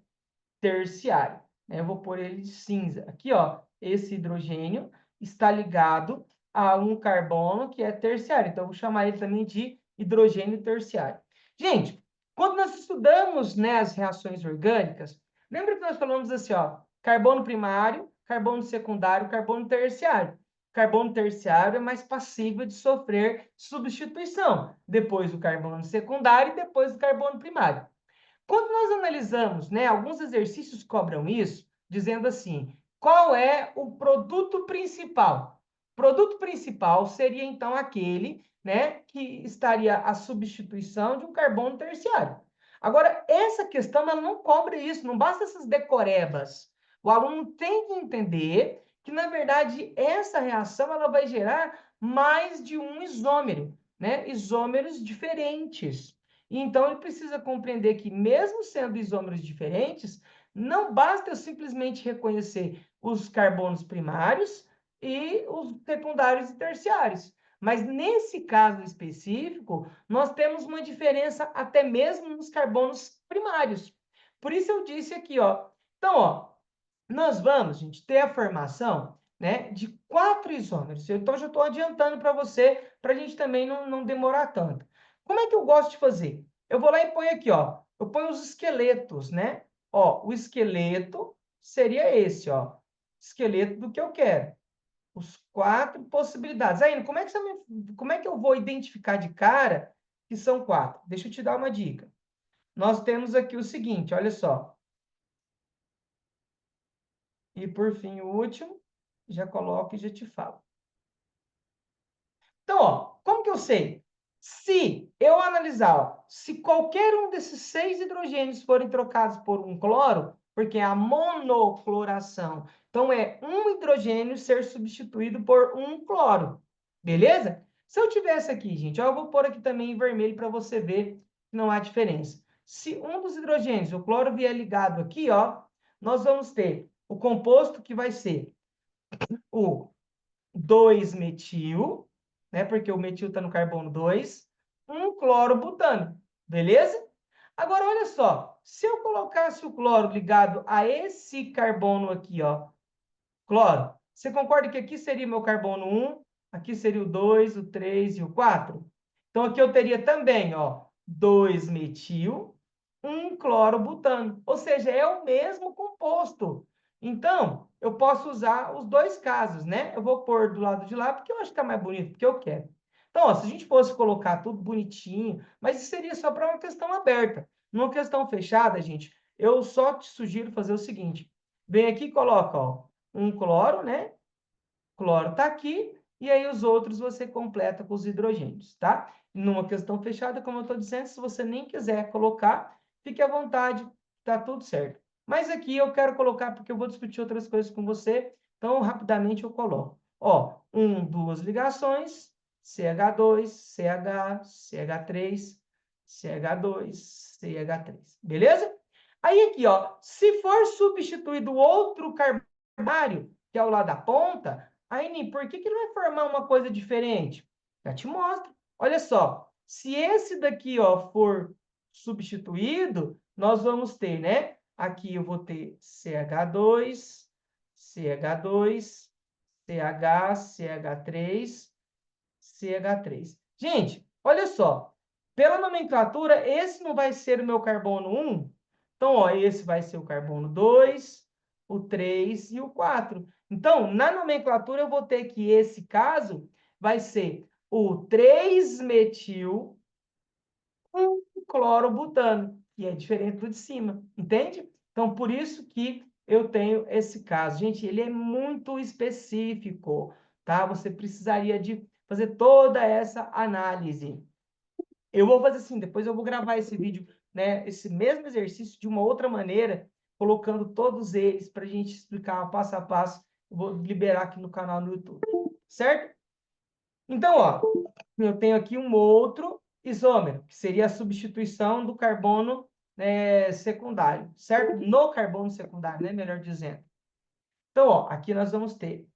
terciário, né? Eu vou pôr ele de cinza. Aqui, ó, esse hidrogênio está ligado a um carbono que é terciário. Então, eu vou chamar ele também de hidrogênio terciário. Gente, quando nós estudamos, né, as reações orgânicas, lembra que nós falamos assim, ó, carbono primário, carbono secundário, carbono terciário. Carbono terciário é mais passível de sofrer substituição, depois do carbono secundário e depois do carbono primário. Quando nós analisamos, né, alguns exercícios cobram isso, dizendo assim, qual é o produto principal? O produto principal seria, então, aquele, né, que estaria a substituição de um carbono terciário. Agora, essa questão ela não cobra isso, não basta essas decorebas. O aluno tem que entender que, na verdade, essa reação ela vai gerar mais de um isômero, né? Isômeros diferentes. Então, ele precisa compreender que, mesmo sendo isômeros diferentes, não basta eu simplesmente reconhecer os carbonos primários e os secundários e terciários. Mas, nesse caso específico, nós temos uma diferença até mesmo nos carbonos primários. Por isso eu disse aqui, ó. Então, ó, nós vamos, gente, ter a formação, né, de 4 isômeros. Então, já estou adiantando para você, para a gente também não demorar tanto. Como é que eu gosto de fazer? Eu vou lá e ponho aqui, ó. Eu ponho os esqueletos, né? Ó, o esqueleto seria esse, ó. Esqueleto do que eu quero. Os 4 possibilidades. Aí, como é que eu vou identificar de cara que são 4? Deixa eu te dar uma dica. Nós temos aqui o seguinte, olha só. E, por fim, o último, já coloco e já te falo. Então, ó, como que eu sei? Se eu analisar, ó, se qualquer um desses 6 hidrogênios forem trocados por um cloro, porque é a monocloração, então é um hidrogênio ser substituído por um cloro, beleza? Se eu tivesse aqui, gente, ó, eu vou pôr aqui também em vermelho para você ver que não há diferença. Se um dos hidrogênios, o cloro, vier ligado aqui, ó, nós vamos ter o composto que vai ser o 2-metil, né? Porque o metil está no carbono 2, um cloro-butano, beleza? Agora, olha só, se eu colocasse o cloro ligado a esse carbono aqui, ó, cloro, você concorda que aqui seria meu carbono 1, aqui seria o 2, o 3 e o 4? Então, aqui eu teria também, ó, 2-metil, um cloro-butano, ou seja, é o mesmo composto. Então, eu posso usar os dois casos, né? Eu vou pôr do lado de lá, porque eu acho que está mais bonito, porque eu quero. Então, ó, se a gente fosse colocar tudo bonitinho, mas isso seria só para uma questão aberta. Numa questão fechada, gente, eu só te sugiro fazer o seguinte. Vem aqui e coloca, ó, um cloro, né? Cloro está aqui, e aí os outros você completa com os hidrogênios, tá? Numa questão fechada, como eu estou dizendo, se você nem quiser colocar, fique à vontade, tá tudo certo. Mas aqui eu quero colocar porque eu vou discutir outras coisas com você, então rapidamente eu coloco. Ó, duas ligações, CH2, CH, CH3, CH2, CH3, beleza? Aí aqui, ó, se for substituído outro carbonário, que é o lá da ponta, aí, por que ele vai formar uma coisa diferente? Já te mostro. Olha só, se esse daqui, ó, for substituído, nós vamos ter, né? Aqui eu vou ter CH2, CH2, CH, CH3, CH3. Gente, olha só. Pela nomenclatura, esse não vai ser o meu carbono 1. Então, ó, esse vai ser o carbono 2, o 3 e o 4. Então, na nomenclatura, eu vou ter que esse caso vai ser o 3-metil com clorobutano, que é diferente do de cima, entende? Então, por isso que eu tenho esse caso. Gente, ele é muito específico, tá? Você precisaria de fazer toda essa análise. Eu vou fazer assim, depois eu vou gravar esse vídeo, né, esse mesmo exercício de uma outra maneira, colocando todos eles para a gente explicar passo a passo. Eu vou liberar aqui no canal no YouTube, certo? Então, ó, eu tenho aqui um outro isômero, que seria a substituição do carbono, né, secundário, certo? No carbono secundário, né, melhor dizendo. Então, ó, aqui nós vamos ter,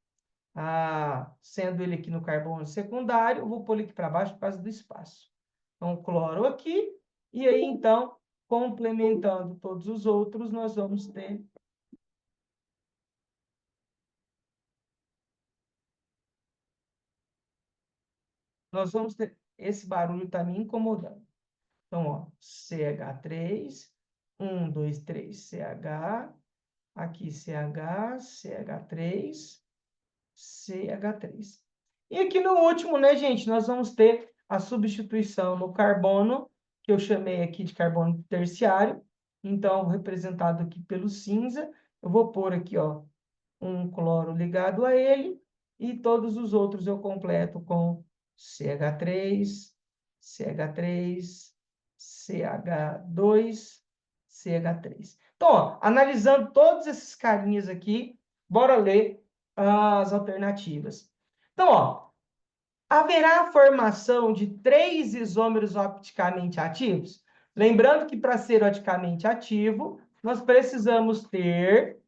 sendo ele aqui no carbono secundário, eu vou pôr ele aqui para baixo por causa do espaço. Então, cloro aqui, e aí, então, complementando todos os outros, nós vamos ter... Nós vamos ter... Esse barulho está me incomodando. Então, ó, CH3, 1, 2, 3, CH, aqui CH, CH3, CH3. E aqui no último, né, gente, nós vamos ter a substituição no carbono, que eu chamei aqui de carbono terciário, então, representado aqui pelo cinza, eu vou pôr aqui, ó, um cloro ligado a ele, e todos os outros eu completo com CH3, CH3, CH2, CH3. Então, ó, analisando todos esses carinhas aqui, bora ler as alternativas. Então, ó, haverá a formação de 3 isômeros opticamente ativos? Lembrando que para ser oticamente ativo, nós precisamos ter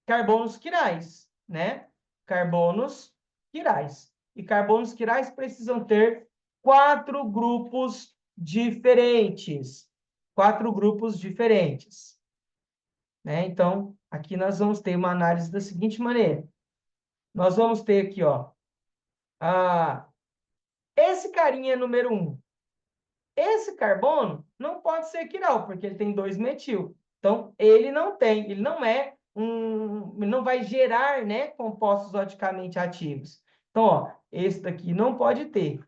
carbonos quirais, né? Carbonos quirais. E carbonos quirais precisam ter 4 grupos diferentes. 4 grupos diferentes. Né? Então, aqui nós vamos ter uma análise da seguinte maneira. Nós vamos ter aqui, ó, esse carinha é número 1. Esse carbono não pode ser quiral, porque ele tem 2 metil. Então, ele não é ele não vai gerar, né, compostos oticamente ativos. Então, ó, esse daqui não pode ter.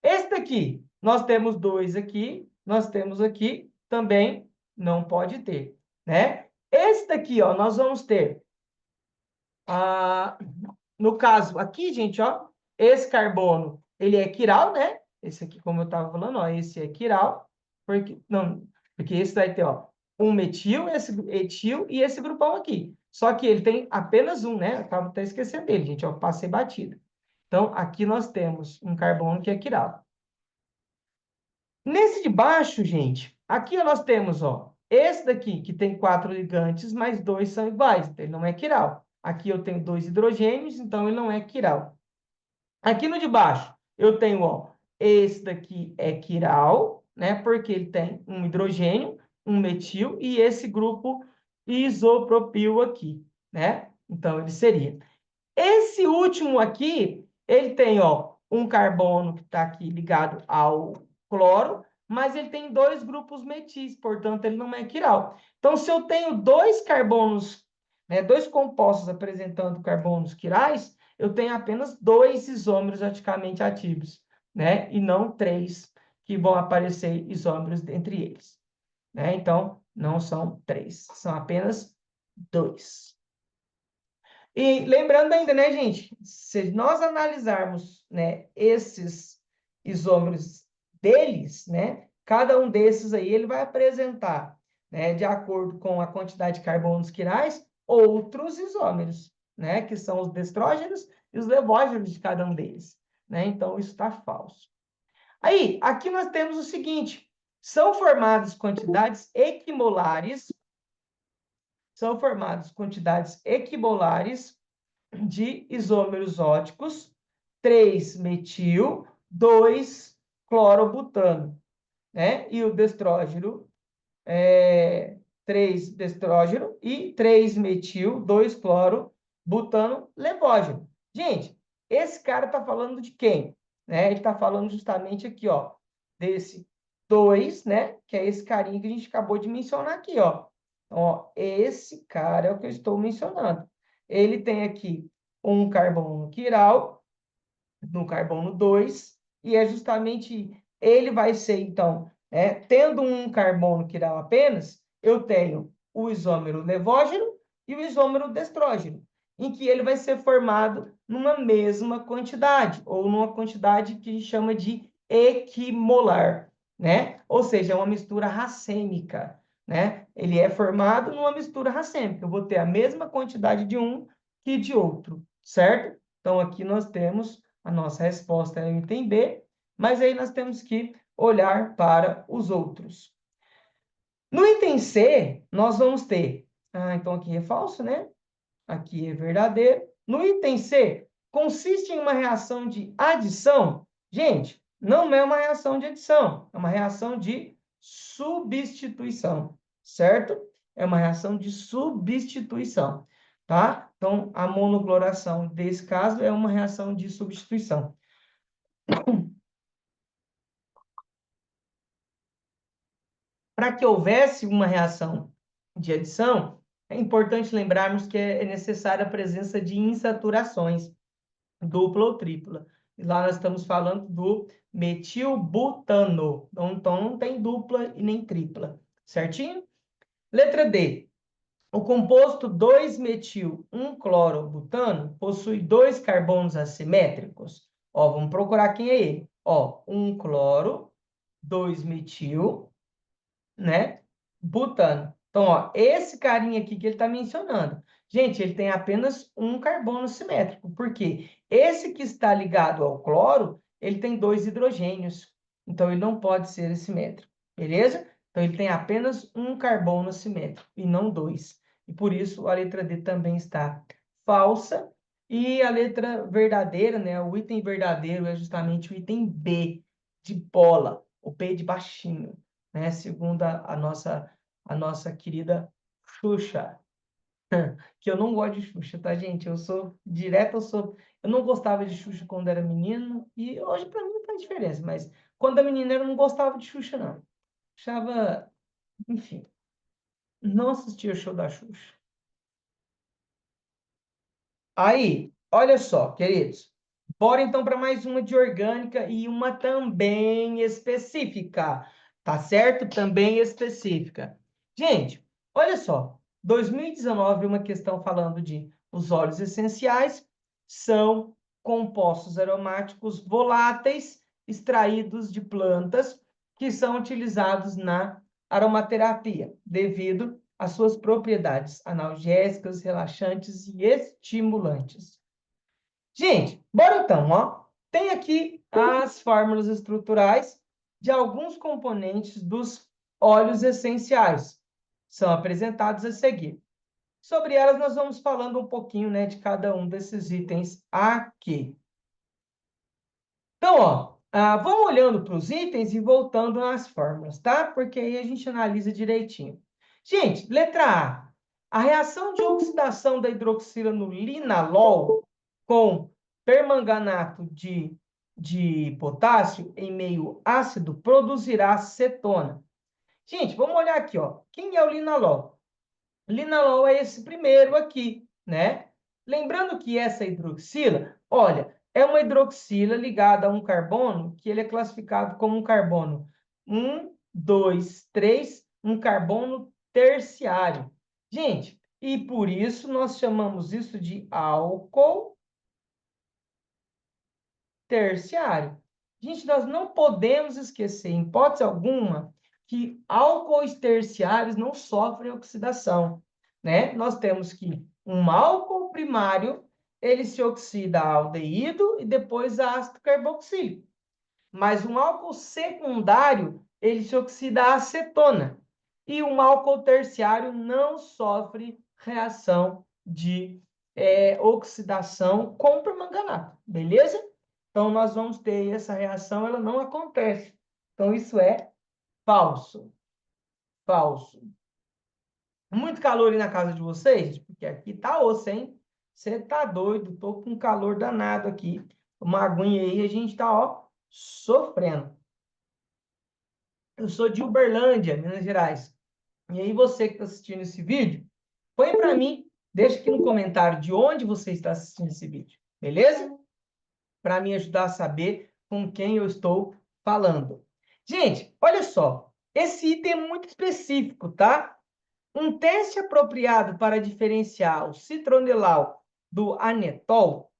Esse daqui, nós temos 2 aqui, nós temos aqui, também não pode ter, né? Esse daqui, ó, nós vamos ter, no caso aqui, gente, ó, esse carbono, ele é quiral, né? Esse aqui, como eu estava falando, ó, esse é quiral, porque esse vai ter, ó, um metil, esse etil e esse grupão aqui. Só que ele tem apenas um, né? Eu estava até esquecendo dele, gente, ó, passei batida. Então, aqui nós temos um carbono que é quiral. Nesse de baixo, gente, aqui nós temos, ó, esse daqui, que tem 4 ligantes, mas 2 são iguais, então ele não é quiral. Aqui eu tenho 2 hidrogênios, então ele não é quiral. Aqui no de baixo, eu tenho, ó, esse daqui é quiral, né? Porque ele tem um hidrogênio, um metil e esse grupo isopropil aqui, né? Então, ele seria. Esse último aqui, ele tem, ó, um carbono que está aqui ligado ao cloro, mas ele tem 2 grupos metis, portanto, ele não é quiral. Então, se eu tenho 2 carbonos, né, 2 compostos apresentando carbonos quirais, eu tenho apenas 2 isômeros oticamente ativos, né? E não 3 que vão aparecer isômeros entre eles, né? Então, não são 3, são apenas 2. E lembrando ainda, né, gente, se nós analisarmos, né, esses isômeros deles, né, cada um desses aí ele vai apresentar, né, de acordo com a quantidade de carbonos quirais, outros isômeros, né, que são os destrógenos e os levógenos de cada um deles, né? Então isso está falso. Aí, aqui nós temos o seguinte: são formadas quantidades equimolares, de isômeros óticos, 3-metil, 2-clorobutano, né? E o destrógeno, 3-destrógeno e 3-metil, 2-clorobutano levógeno. Gente, esse cara está falando de quem? Né? Ele está falando justamente aqui, ó, desse 2, né? Que é esse carinha que a gente acabou de mencionar aqui, ó. Então, ó, esse cara é o que eu estou mencionando. Ele tem aqui um carbono quiral, no carbono 2, e é justamente ele vai ser, então, tendo um carbono quiral apenas, eu tenho o isômero levógeno e o isômero destrógeno, em que ele vai ser formado numa mesma quantidade, ou numa quantidade que a gente chama de equimolar, né? Ou seja, é uma mistura racêmica, né? Ele é formado numa mistura racêmica. Eu vou ter a mesma quantidade de um que de outro, certo? Então, aqui nós temos a nossa resposta é o item B, mas aí nós temos que olhar para os outros. No item C, nós vamos ter... então aqui é falso, né? Aqui é verdadeiro. No item C, consiste em uma reação de adição? Gente, não é uma reação de adição, é uma reação de substituição, certo? É uma reação de substituição, tá? Então, a monocloração, desse caso, é uma reação de substituição. Para que houvesse uma reação de adição, é importante lembrarmos que é necessária a presença de insaturações, dupla ou tripla. E lá nós estamos falando do metilbutano. Então, não tem dupla e nem tripla. Certinho? Letra D. O composto 2-metil-1-clorobutano possui 2 carbonos assimétricos. Ó, vamos procurar quem é ele. Ó, 1 cloro, 2 metil, né? Butano. Então, ó, esse carinha aqui que ele está mencionando. Gente, ele tem apenas um carbono simétrico. Por quê? Esse que está ligado ao cloro, ele tem 2 hidrogênios. Então, ele não pode ser assimétrico, beleza? Então, ele tem apenas um carbono assimétrico e não dois. E por isso, a letra D também está falsa. E a letra verdadeira, né? O item verdadeiro é justamente o item B, de bola, o B de baixinho, né? Segundo a nossa querida Xuxa. Que eu não gosto de Xuxa, tá, gente? Eu sou direto, eu não gostava de Xuxa quando era menino, e hoje para mim não faz diferença, mas quando era menina eu não gostava de Xuxa, não. Achava, enfim, não assistia o show da Xuxa. Aí, olha só, queridos. Bora então para mais uma de orgânica e uma também específica, tá certo? Também específica. Gente, olha só. 2019, uma questão falando de os óleos essenciais são compostos aromáticos voláteis extraídos de plantas que são utilizados na aromaterapia, devido às suas propriedades analgésicas, relaxantes e estimulantes. Gente, bora então, ó. Tem aqui as fórmulas estruturais de alguns componentes dos óleos essenciais. São apresentados a seguir. Sobre elas, nós vamos falando um pouquinho, né, de cada um desses itens aqui. Então, ó, vamos olhando para os itens e voltando nas fórmulas, tá? Porque aí a gente analisa direitinho. Gente, letra A. A reação de oxidação da hidroxila no linalol com permanganato de potássio em meio ácido produzirá cetona. Gente, vamos olhar aqui, ó. Quem é o linalol? Linalol é esse primeiro aqui, né? Lembrando que essa hidroxila, olha, é uma hidroxila ligada a um carbono que ele é classificado como um carbono 2, 3, um carbono terciário. Gente, e por isso nós chamamos isso de álcool terciário. Gente, nós não podemos esquecer, em hipótese alguma, que álcoois terciários não sofrem oxidação, né? Nós temos que um álcool primário, ele se oxida a aldeído e depois a ácido carboxílico. Mas um álcool secundário, ele se oxida a acetona. E um álcool terciário não sofre reação de oxidação com permanganato, beleza? Então, nós vamos ter essa reação, ela não acontece. Então, isso é falso. Falso. Muito calor aí na casa de vocês? Porque aqui tá osso, hein? Você tá doido, tô com calor danado aqui. Uma aguinha aí, a gente tá, ó, sofrendo. Eu sou de Uberlândia, Minas Gerais. E aí, você que está assistindo esse vídeo, põe para mim, deixa aqui no comentário de onde você está assistindo esse vídeo, beleza? Para me ajudar a saber com quem eu estou falando. Gente, olha só, esse item é muito específico, tá? Um teste apropriado para diferenciar o citronelal do anetol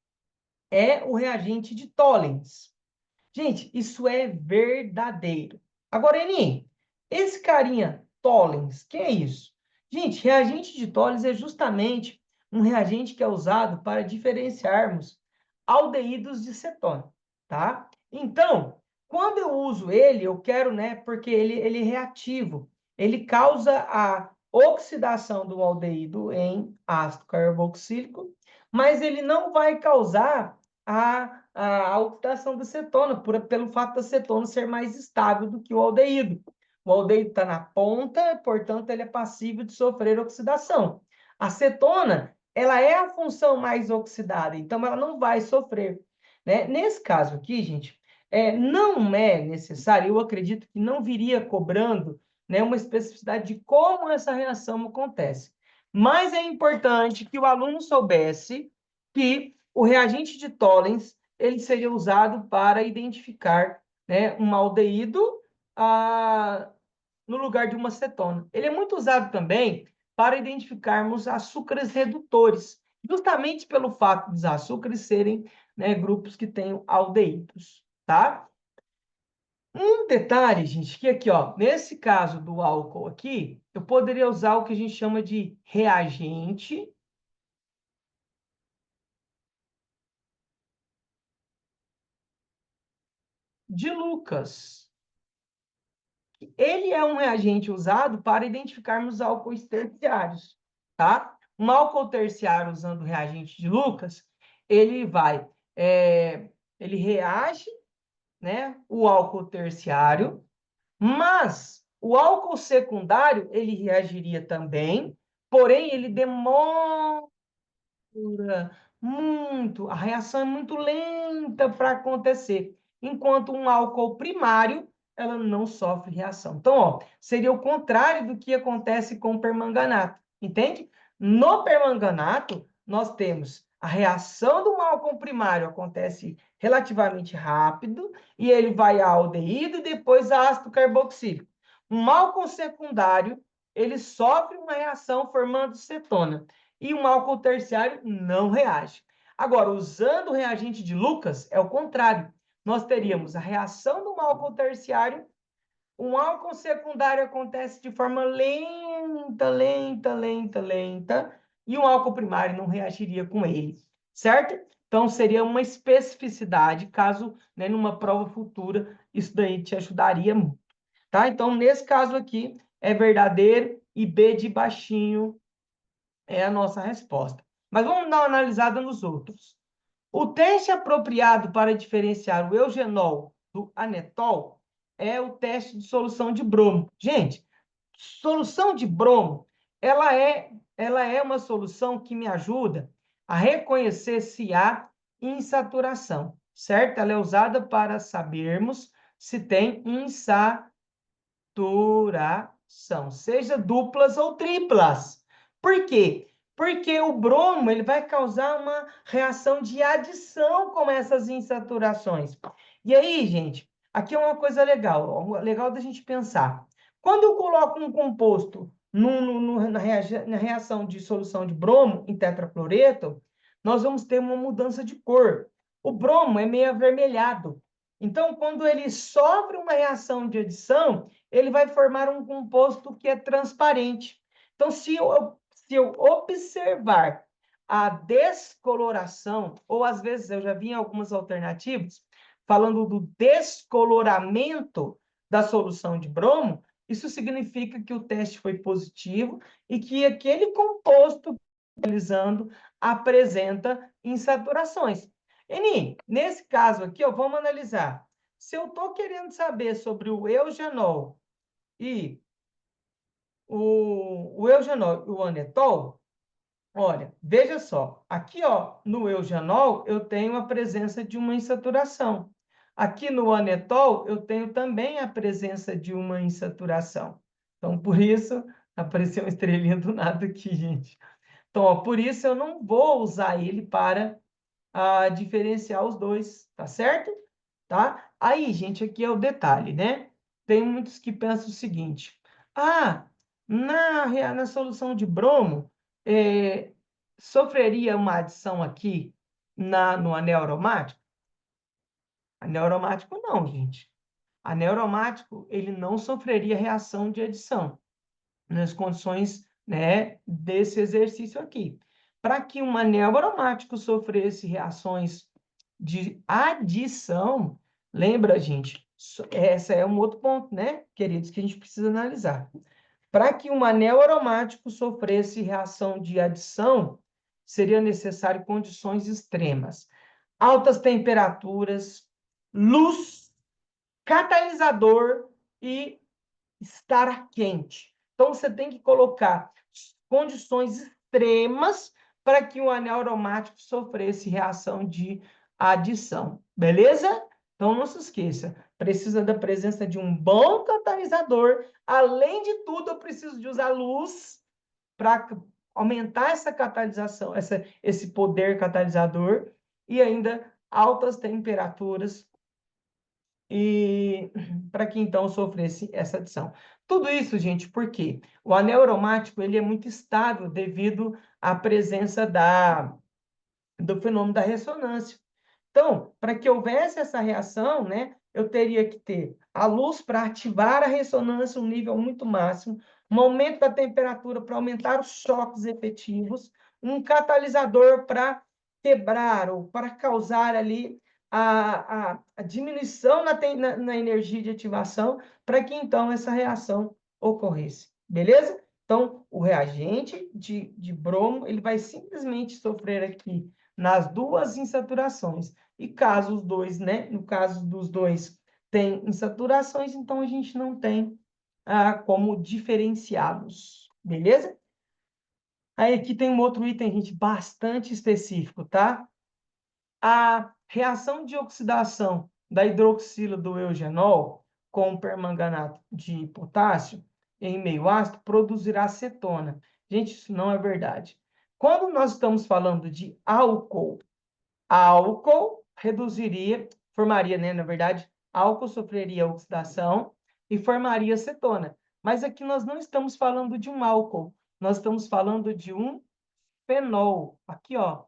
é o reagente de Tollens. Gente, isso é verdadeiro. Agora, Eni, esse carinha Tollens, que é isso? Gente, reagente de Tollens é justamente um reagente que é usado para diferenciarmos aldeídos de cetona, tá? Então, quando eu uso ele, eu quero, né, porque ele é reativo. Ele causa a oxidação do aldeído em ácido carboxílico, mas ele não vai causar a oxidação da cetona, pelo fato da cetona ser mais estável do que o aldeído. O aldeído está na ponta, portanto, ele é passível de sofrer oxidação. A cetona, ela é a função mais oxidada, então ela não vai sofrer. Né? Nesse caso aqui, gente, não é necessário, eu acredito que não viria cobrando, né, uma especificidade de como essa reação acontece. Mas é importante que o aluno soubesse que o reagente de Tollens ele seria usado para identificar, né, um aldeído no lugar de uma cetona. Ele é muito usado também para identificarmos açúcares redutores, justamente pelo fato dos açúcares serem, né, grupos que têm aldeídos, tá? Um detalhe, gente, que aqui, ó, nesse caso do álcool aqui, eu poderia usar o que a gente chama de reagente de Lucas. Ele é um reagente usado para identificarmos álcoois terciários, tá? Um álcool terciário usando o reagente de Lucas, ele vai, ele reage, né, o álcool terciário, mas o álcool secundário, ele reagiria também, porém ele demora muito, a reação é muito lenta para acontecer, enquanto um álcool primário, ela não sofre reação. Então, ó, seria o contrário do que acontece com o permanganato, entende? No permanganato, nós temos a reação do álcool primário acontece relativamente rápido, e ele vai a aldeído e depois a ácido carboxílico. Um álcool secundário, ele sofre uma reação formando cetona e um álcool terciário não reage. Agora, usando o reagente de Lucas, é o contrário. Nós teríamos a reação do álcool terciário, um álcool secundário acontece de forma lenta, e um álcool primário não reagiria com ele, certo? Então, seria uma especificidade, caso, né, numa prova futura, isso daí te ajudaria muito, tá? Então, nesse caso aqui, é verdadeiro e B de baixinho é a nossa resposta. Mas vamos dar uma analisada nos outros. O teste apropriado para diferenciar o eugenol do anetol é o teste de solução de bromo. Gente, solução de bromo, ela é uma solução que me ajuda a reconhecer se há insaturação, certo? Ela é usada para sabermos se tem insaturação, seja duplas ou triplas. Por quê? Porque o bromo ele vai causar uma reação de adição com essas insaturações. E aí, gente, aqui é uma coisa legal, legal da gente pensar. Quando eu coloco um composto na reação de solução de bromo em tetracloreto, nós vamos ter uma mudança de cor. O bromo é meio avermelhado. Então, quando ele sofre uma reação de adição, ele vai formar um composto que é transparente. Então, se eu observar a descoloração, ou às vezes eu já vi em algumas alternativas, falando do descoloramento da solução de bromo, isso significa que o teste foi positivo e que aquele composto utilizando apresenta insaturações. Eni, nesse caso aqui, ó, vamos analisar. Se eu estou querendo saber sobre o eugenol e o eugenol e o anetol, olha, veja só, aqui ó, no eugenol eu tenho a presença de uma insaturação. Aqui no anetol eu tenho também a presença de uma insaturação. Então, por isso, apareceu uma estrelinha do nada aqui, gente. Então, ó, por isso eu não vou usar ele para diferenciar os dois, tá certo? Tá? Aí, gente, aqui é o detalhe, né? Tem muitos que pensam o seguinte: ah, na solução de bromo, sofreria uma adição aqui no anel aromático? Anel aromático não, gente. Anel aromático, ele não sofreria reação de adição nas condições, né, desse exercício aqui. Para que um anel aromático sofresse reações de adição, lembra, gente, esse é um outro ponto, né, queridos, que a gente precisa analisar. Para que um anel aromático sofresse reação de adição, seria necessário condições extremas. Altas temperaturas, luz, catalisador e estar quente. Então, você tem que colocar condições extremas para que o anel aromático sofresse reação de adição. Beleza? Então, não se esqueça, precisa da presença de um bom catalisador. Além de tudo, eu preciso de usar luz para aumentar essa catalisação, esse poder catalisador, e ainda altas temperaturas e para que então sofresse essa adição. Tudo isso, gente, porque o anel aromático ele é muito estável devido à presença do fenômeno da ressonância. Então, para que houvesse essa reação, né, eu teria que ter a luz para ativar a ressonância um nível muito máximo, um aumento da temperatura para aumentar os choques efetivos, um catalisador para quebrar ou para causar ali a diminuição na energia de ativação para que, então, essa reação ocorresse. Beleza? Então, o reagente de bromo, ele vai simplesmente sofrer aqui nas duas insaturações. E caso os dois, né? No caso dos dois tem insaturações, então a gente não tem como diferenciá-los. Beleza? Aí aqui tem um outro item, gente, bastante específico, tá? A reação de oxidação da hidroxila do eugenol com permanganato de potássio em meio ácido produzirá cetona. Gente, isso não é verdade. Quando nós estamos falando de álcool, álcool formaria, né, na verdade, álcool sofreria oxidação e formaria cetona. Mas aqui nós não estamos falando de um álcool, nós estamos falando de um fenol. Aqui, ó,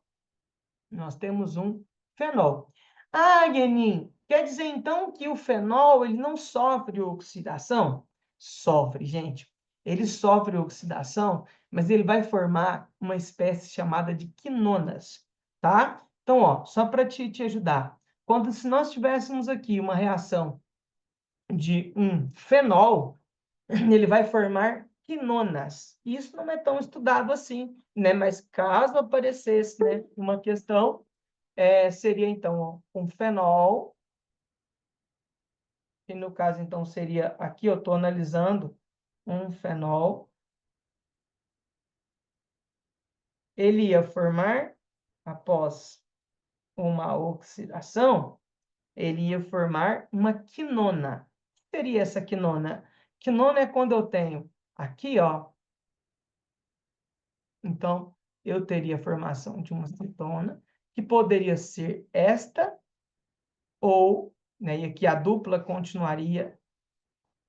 nós temos um fenol. Ah, Guenin, quer dizer então que o fenol ele não sofre oxidação? Sofre, gente. Ele sofre oxidação, mas ele vai formar uma espécie chamada de quinonas, tá? Então, ó, só para te ajudar. Se nós tivéssemos aqui uma reação de um fenol, ele vai formar quinonas. Isso não é tão estudado assim, né? Mas caso aparecesse, né, uma questão, seria, então, um fenol, que no caso, então, seria, aqui eu estou analisando um fenol, ele ia formar, após uma oxidação, ele ia formar uma quinona. O que seria essa quinona? Quinona é quando eu tenho aqui, ó, então, eu teria a formação de uma cetona, que poderia ser esta, ou, né, e aqui a dupla continuaria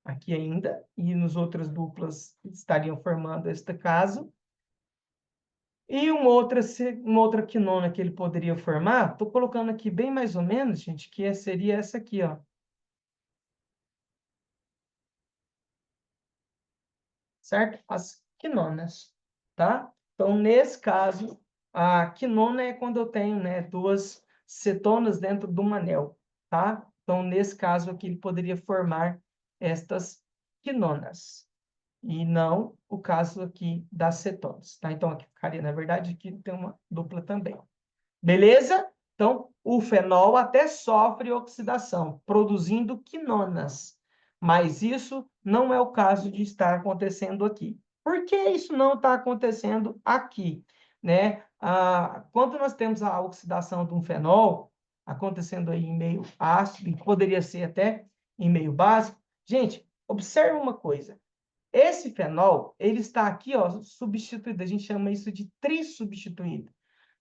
aqui ainda, e nos outras duplas estariam formando este caso. E uma outra quinona que ele poderia formar, estou colocando aqui bem mais ou menos, gente, que seria essa aqui, ó. Certo? As quinonas, tá? Então, nesse caso, a quinona é quando eu tenho, né, duas cetonas dentro de um anel, tá? Então, nesse caso aqui, ele poderia formar estas quinonas, e não o caso aqui das cetonas, tá? Então, aqui ficaria, na verdade, aqui tem uma dupla também. Beleza? Então, o fenol até sofre oxidação, produzindo quinonas. Mas isso não é o caso de estar acontecendo aqui. Por que isso não está acontecendo aqui? Né? Quando nós temos a oxidação de um fenol acontecendo aí em meio ácido, e poderia ser até em meio básico, gente, observe uma coisa. Esse fenol, ele está aqui, ó, substituído. A gente chama isso de trissubstituído,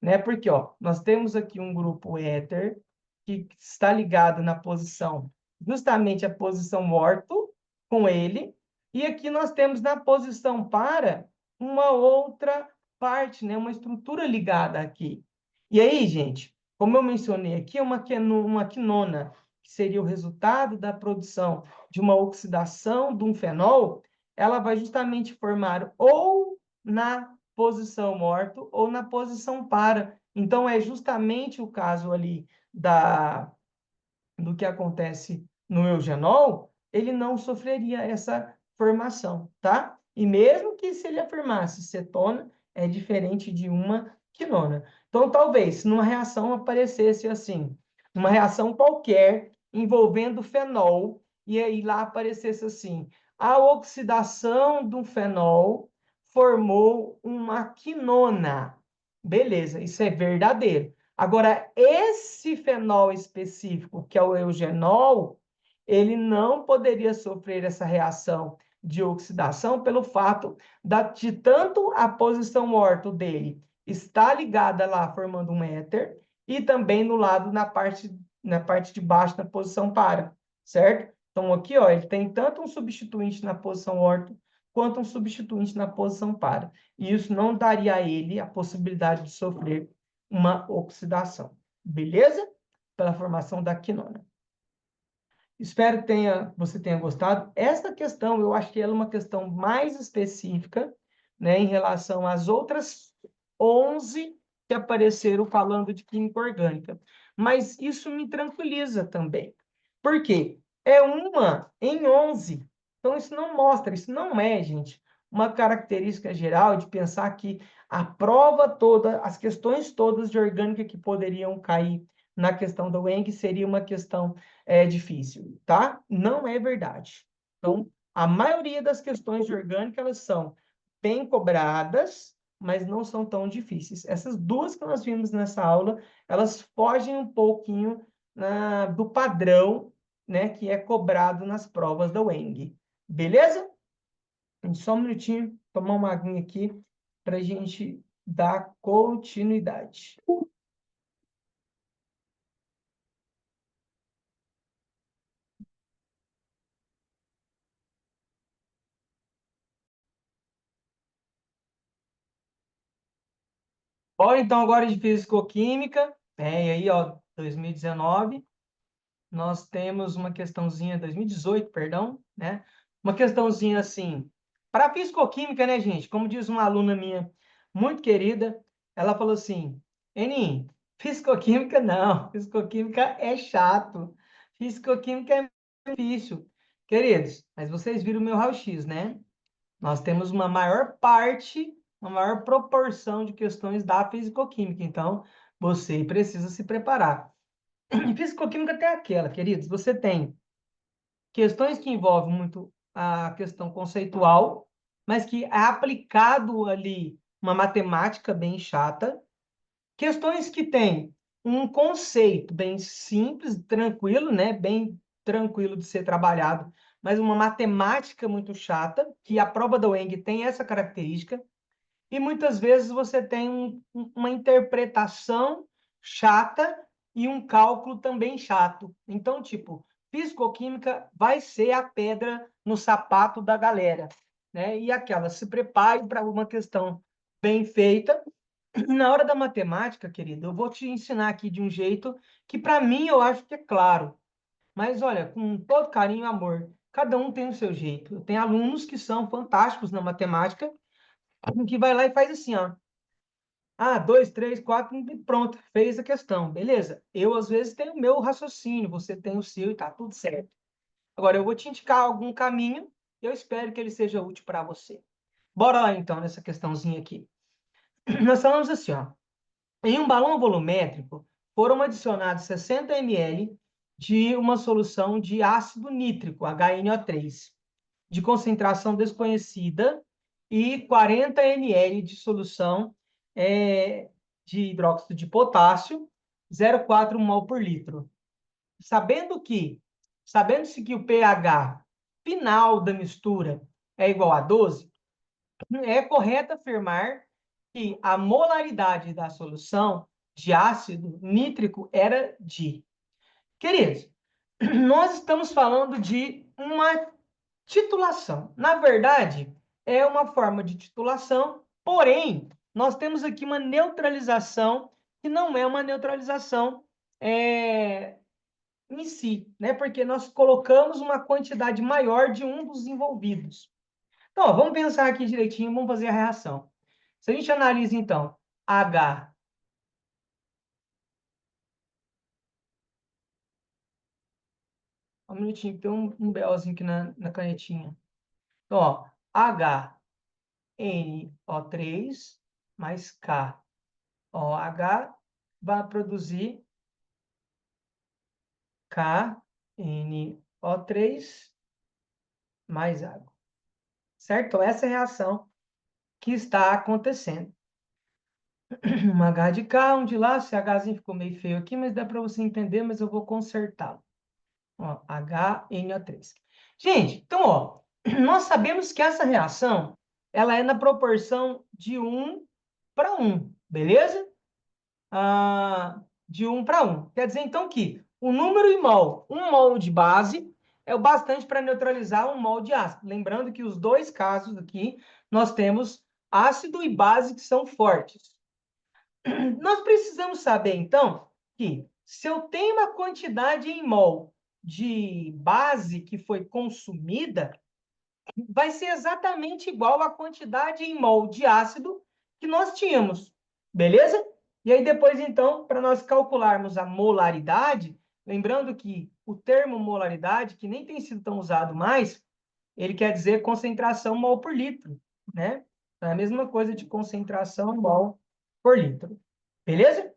né? Porque, ó, nós temos aqui um grupo éter que está ligado na posição, justamente a posição morto com ele, e aqui nós temos na posição para uma outra parte, né? Uma estrutura ligada aqui. E aí, gente, como eu mencionei aqui, é uma quinona, que seria o resultado da produção de uma oxidação de um fenol, ela vai justamente formar ou na posição morto ou na posição para. Então, é justamente o caso ali do que acontece no eugenol, ele não sofreria essa formação, tá? E mesmo que se ele afirmasse cetona, é diferente de uma quinona. Então, talvez, se numa reação aparecesse assim, uma reação qualquer envolvendo fenol, e aí lá aparecesse assim, a oxidação do fenol formou uma quinona. Beleza, isso é verdadeiro. Agora, esse fenol específico, que é o eugenol, ele não poderia sofrer essa reação de oxidação pelo fato de tanto a posição orto dele estar ligada lá, formando um éter, e também no lado, na parte de baixo, na posição para, certo? Então, aqui, ó, ele tem tanto um substituinte na posição orto, quanto um substituinte na posição para. E isso não daria a ele a possibilidade de sofrer uma oxidação. Beleza? Pela formação da quinona. Espero que você tenha gostado. Esta questão, eu acho que ela é uma questão mais específica, né, em relação às outras 11 que apareceram falando de química orgânica. Mas isso me tranquiliza também. Por quê? É uma em 11. Então, isso não mostra, isso não é, gente, uma característica geral de pensar que a prova toda, as questões todas de orgânica que poderiam cair na questão da UENG seria uma questão difícil, tá? Não é verdade. Então, a maioria das questões de orgânica, elas são bem cobradas, mas não são tão difíceis. Essas duas que nós vimos nessa aula, elas fogem um pouquinho do padrão, né, que é cobrado nas provas da UENG. Beleza? Só um minutinho, tomar uma aguinha aqui para a gente dar continuidade. Bora, então, agora de físico-química, e aí, ó, 2019, nós temos uma questãozinha, 2018, perdão, né? Uma questãozinha assim, para físico-química, né, gente? Como diz uma aluna minha muito querida, ela falou assim: Enin, físico-química não, físico-química é chato, físico-química é difícil. Queridos, mas vocês viram o meu raio-x, né? Nós temos uma maior parte, uma maior proporção de questões da físico-química, então você precisa se preparar. E físico-química tem aquela, queridos, você tem questões que envolvem muito a questão conceitual, mas que é aplicado ali uma matemática bem chata, questões que têm um conceito bem simples, tranquilo, né? Bem tranquilo de ser trabalhado, mas uma matemática muito chata, que a prova da UENG tem essa característica, e muitas vezes você tem uma interpretação chata e um cálculo também chato. Então, tipo, físico-química vai ser a pedra no sapato da galera, né? E aquela, se prepare para uma questão bem feita. Na hora da matemática, querido, eu vou te ensinar aqui de um jeito que, para mim, eu acho que é claro. Mas, olha, com todo carinho e amor, cada um tem o seu jeito. Eu tenho alunos que são fantásticos na matemática, que vai lá e faz assim, ó. Ah, dois, três, quatro, e pronto, fez a questão, beleza? Eu, às vezes, tenho o meu raciocínio, você tem o seu e tá tudo certo. Agora, eu vou te indicar algum caminho e eu espero que ele seja útil para você. Bora lá, então, nessa questãozinha aqui. Nós falamos assim, ó. Em um balão volumétrico, foram adicionados 60 ml de uma solução de ácido nítrico, HNO3, de concentração desconhecida, e 40 ml de solução de hidróxido de potássio, 0,4 mol por litro. Sabendo-se que o pH final da mistura é igual a 12, é correto afirmar que a molaridade da solução de ácido nítrico era de. Queridos, nós estamos falando de uma titulação. Na verdade, é uma forma de titulação, porém, nós temos aqui uma neutralização que não é uma neutralização em si, né? Porque nós colocamos uma quantidade maior de um dos envolvidos. Então, ó, vamos pensar aqui direitinho, vamos fazer a reação. Se a gente analisa, então, H, um minutinho, tem um BOzinho aqui na canetinha. Então, ó, HNO3 mais KOH vai produzir KNO3 mais água. Certo? Então, essa é a reação que está acontecendo. Um H de cá, um de lá, esse Hzinho ficou meio feio aqui, mas dá para você entender, mas eu vou consertá-lo. Ó, HNO3. Gente, então, ó, nós sabemos que essa reação, ela é na proporção de 1 para 1, beleza? De 1 para 1. Quer dizer, então, que o número em mol, 1 mol de base, é o bastante para neutralizar 1 mol de ácido. Lembrando que os dois casos aqui, nós temos ácido e base que são fortes. Nós precisamos saber, então, que se eu tenho uma quantidade em mol de base que foi consumida, vai ser exatamente igual à quantidade em mol de ácido que nós tínhamos, beleza? E aí depois, então, para nós calcularmos a molaridade, lembrando que o termo molaridade, que nem tem sido tão usado mais, ele quer dizer concentração mol por litro, né? É a mesma coisa de concentração mol por litro. Beleza?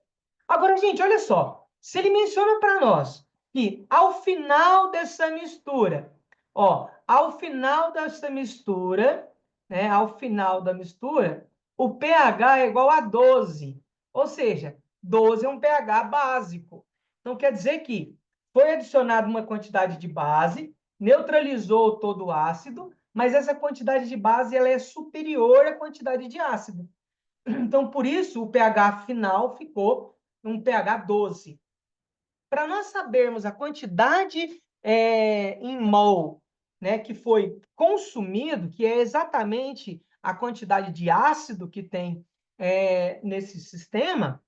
Agora, gente, olha só. Se ele menciona para nós que ao final dessa mistura, ó, ao final dessa mistura, né, ao final da mistura, o pH é igual a 12. Ou seja, 12 é um pH básico. Então, quer dizer que foi adicionada uma quantidade de base, neutralizou todo o ácido, mas essa quantidade de base ela é superior à quantidade de ácido. Então, por isso, o pH final ficou um pH 12. Para nós sabermos a quantidade em mol, né, que foi consumido, que é exatamente a quantidade de ácido que tem nesse sistema,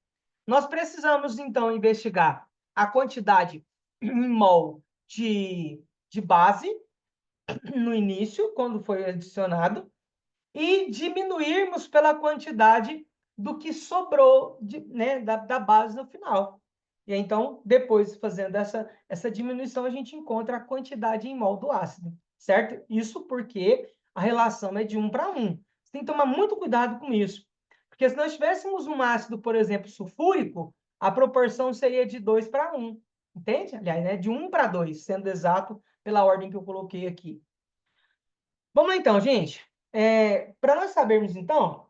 nós precisamos, então, investigar a quantidade em mol de base no início, quando foi adicionado, e diminuirmos pela quantidade do que sobrou né, da base no final. E então, depois, fazendo essa diminuição, a gente encontra a quantidade em mol do ácido, certo? Isso porque a relação é de 1 para 1. Você tem que tomar muito cuidado com isso. Porque se nós tivéssemos um ácido, por exemplo, sulfúrico, a proporção seria de 2 para 1. Entende? Aliás, né? De 1 para 2, sendo exato pela ordem que eu coloquei aqui. Vamos lá, então, gente. Para nós sabermos, então,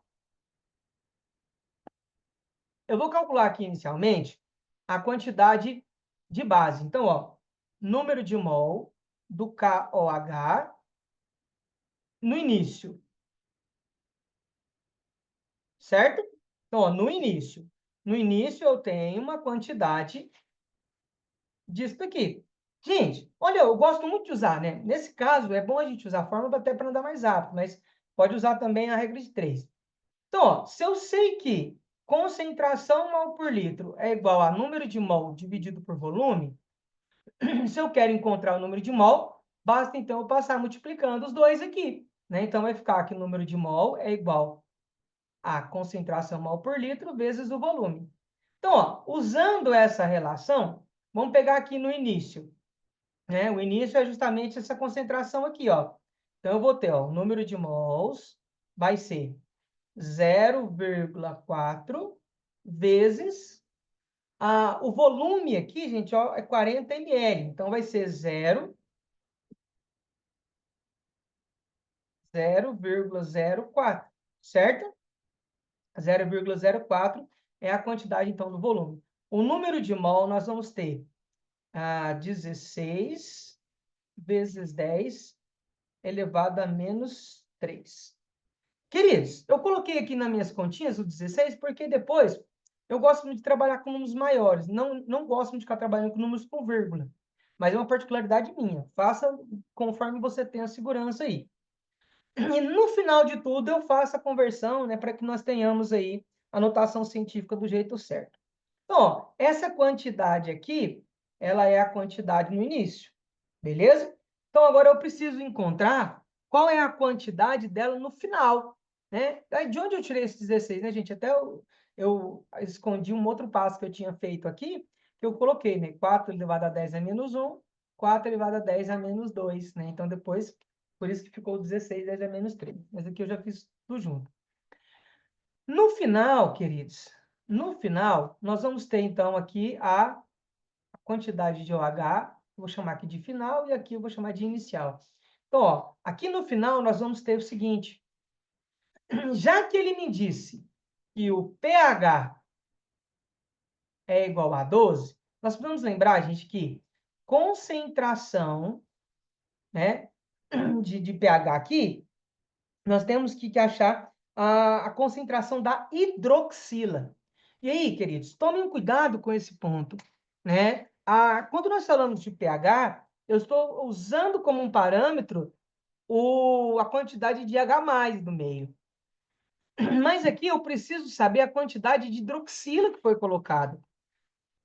eu vou calcular aqui inicialmente a quantidade de base. Então, ó, número de mol do KOH no início, certo? Então, ó, no início. No início, eu tenho uma quantidade disso aqui. Gente, olha, eu gosto muito de usar, né? Nesse caso, é bom a gente usar a fórmula até para andar mais rápido, mas pode usar também a regra de 3. Então, ó, se eu sei que concentração mol por litro é igual a número de mol dividido por volume, se eu quero encontrar o número de mol, basta então eu passar multiplicando os dois aqui, né? Então, vai ficar que o número de mol é igual a concentração mol por litro vezes o volume. Então, ó, usando essa relação, vamos pegar aqui no início, né? O início é justamente essa concentração aqui, ó. Então, eu vou ter, ó, o número de mols vai ser 0,4 vezes o volume aqui, gente, ó, é 40 ml. Então, vai ser 0,04, certo? 0,04 é a quantidade, então, do volume. O número de mol, nós vamos ter 16 vezes 10 elevado a menos 3. Queridos, eu coloquei aqui nas minhas continhas o 16 porque depois eu gosto muito de trabalhar com números maiores. Não gosto muito de ficar trabalhando com números com vírgula. Mas é uma particularidade minha. Faça conforme você tenha segurança aí. E no final de tudo, eu faço a conversão, né, para que nós tenhamos aí a notação científica do jeito certo. Então, ó, essa quantidade aqui, ela é a quantidade no início, beleza? Então, agora eu preciso encontrar qual é a quantidade dela no final, né? Aí, de onde eu tirei esse 16, né, gente? Até eu escondi um outro passo que eu tinha feito aqui, que eu coloquei, né? 4 elevado a 10 a menos 1, 4 elevado a 10 a menos 2, né? Então, depois, por isso que ficou 16, 10 a menos 3. Mas aqui eu já fiz tudo junto. No final, queridos, no final, nós vamos ter, então, aqui a quantidade de OH, vou chamar aqui de final, e aqui eu vou chamar de inicial. Então, ó, aqui no final, nós vamos ter o seguinte, já que ele me disse que o pH é igual a 12, nós podemos lembrar, gente, que concentração, né, de pH aqui, nós temos que achar a concentração da hidroxila. E aí, queridos, tomem cuidado com esse ponto, né? Quando nós falamos de pH, eu estou usando como um parâmetro a quantidade de H+ do meio. Mas aqui eu preciso saber a quantidade de hidroxila que foi colocada.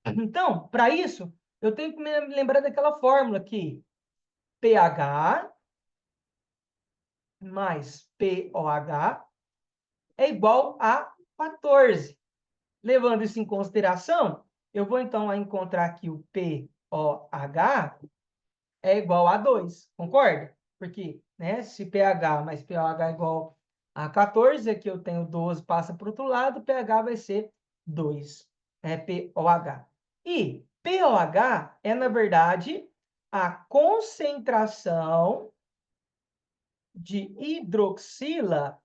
Então, para isso, eu tenho que me lembrar daquela fórmula aqui. pH mais POH é igual a 14. Levando isso em consideração, eu vou, então, lá encontrar aqui o POH é igual a 2, concorda? Porque, né, se pH mais pOH é igual a 14, aqui eu tenho 12, passa para o outro lado, pH vai ser 2, POH. E pOH é, na verdade, a concentração de hidroxila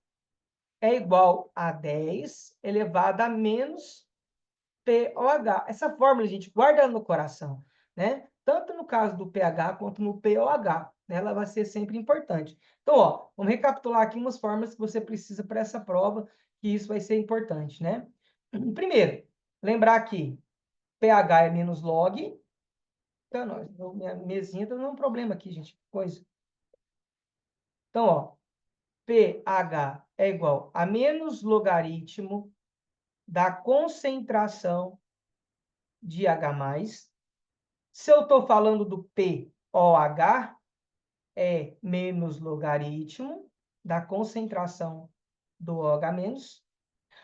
é igual a 10 elevado a menos pOH. Essa fórmula, gente, guarda no coração, né? Tanto no caso do pH quanto no pOH, né? Ela vai ser sempre importante. Então, ó, vamos recapitular aqui umas fórmulas que você precisa para essa prova, que isso vai ser importante, né? Primeiro, lembrar que pH é menos log. Então, minha mesinha está dando um problema aqui, gente. Coisa. Então, ó, pH é igual a menos logaritmo da concentração de H+. Se eu estou falando do POH, é menos logaritmo da concentração do OH-.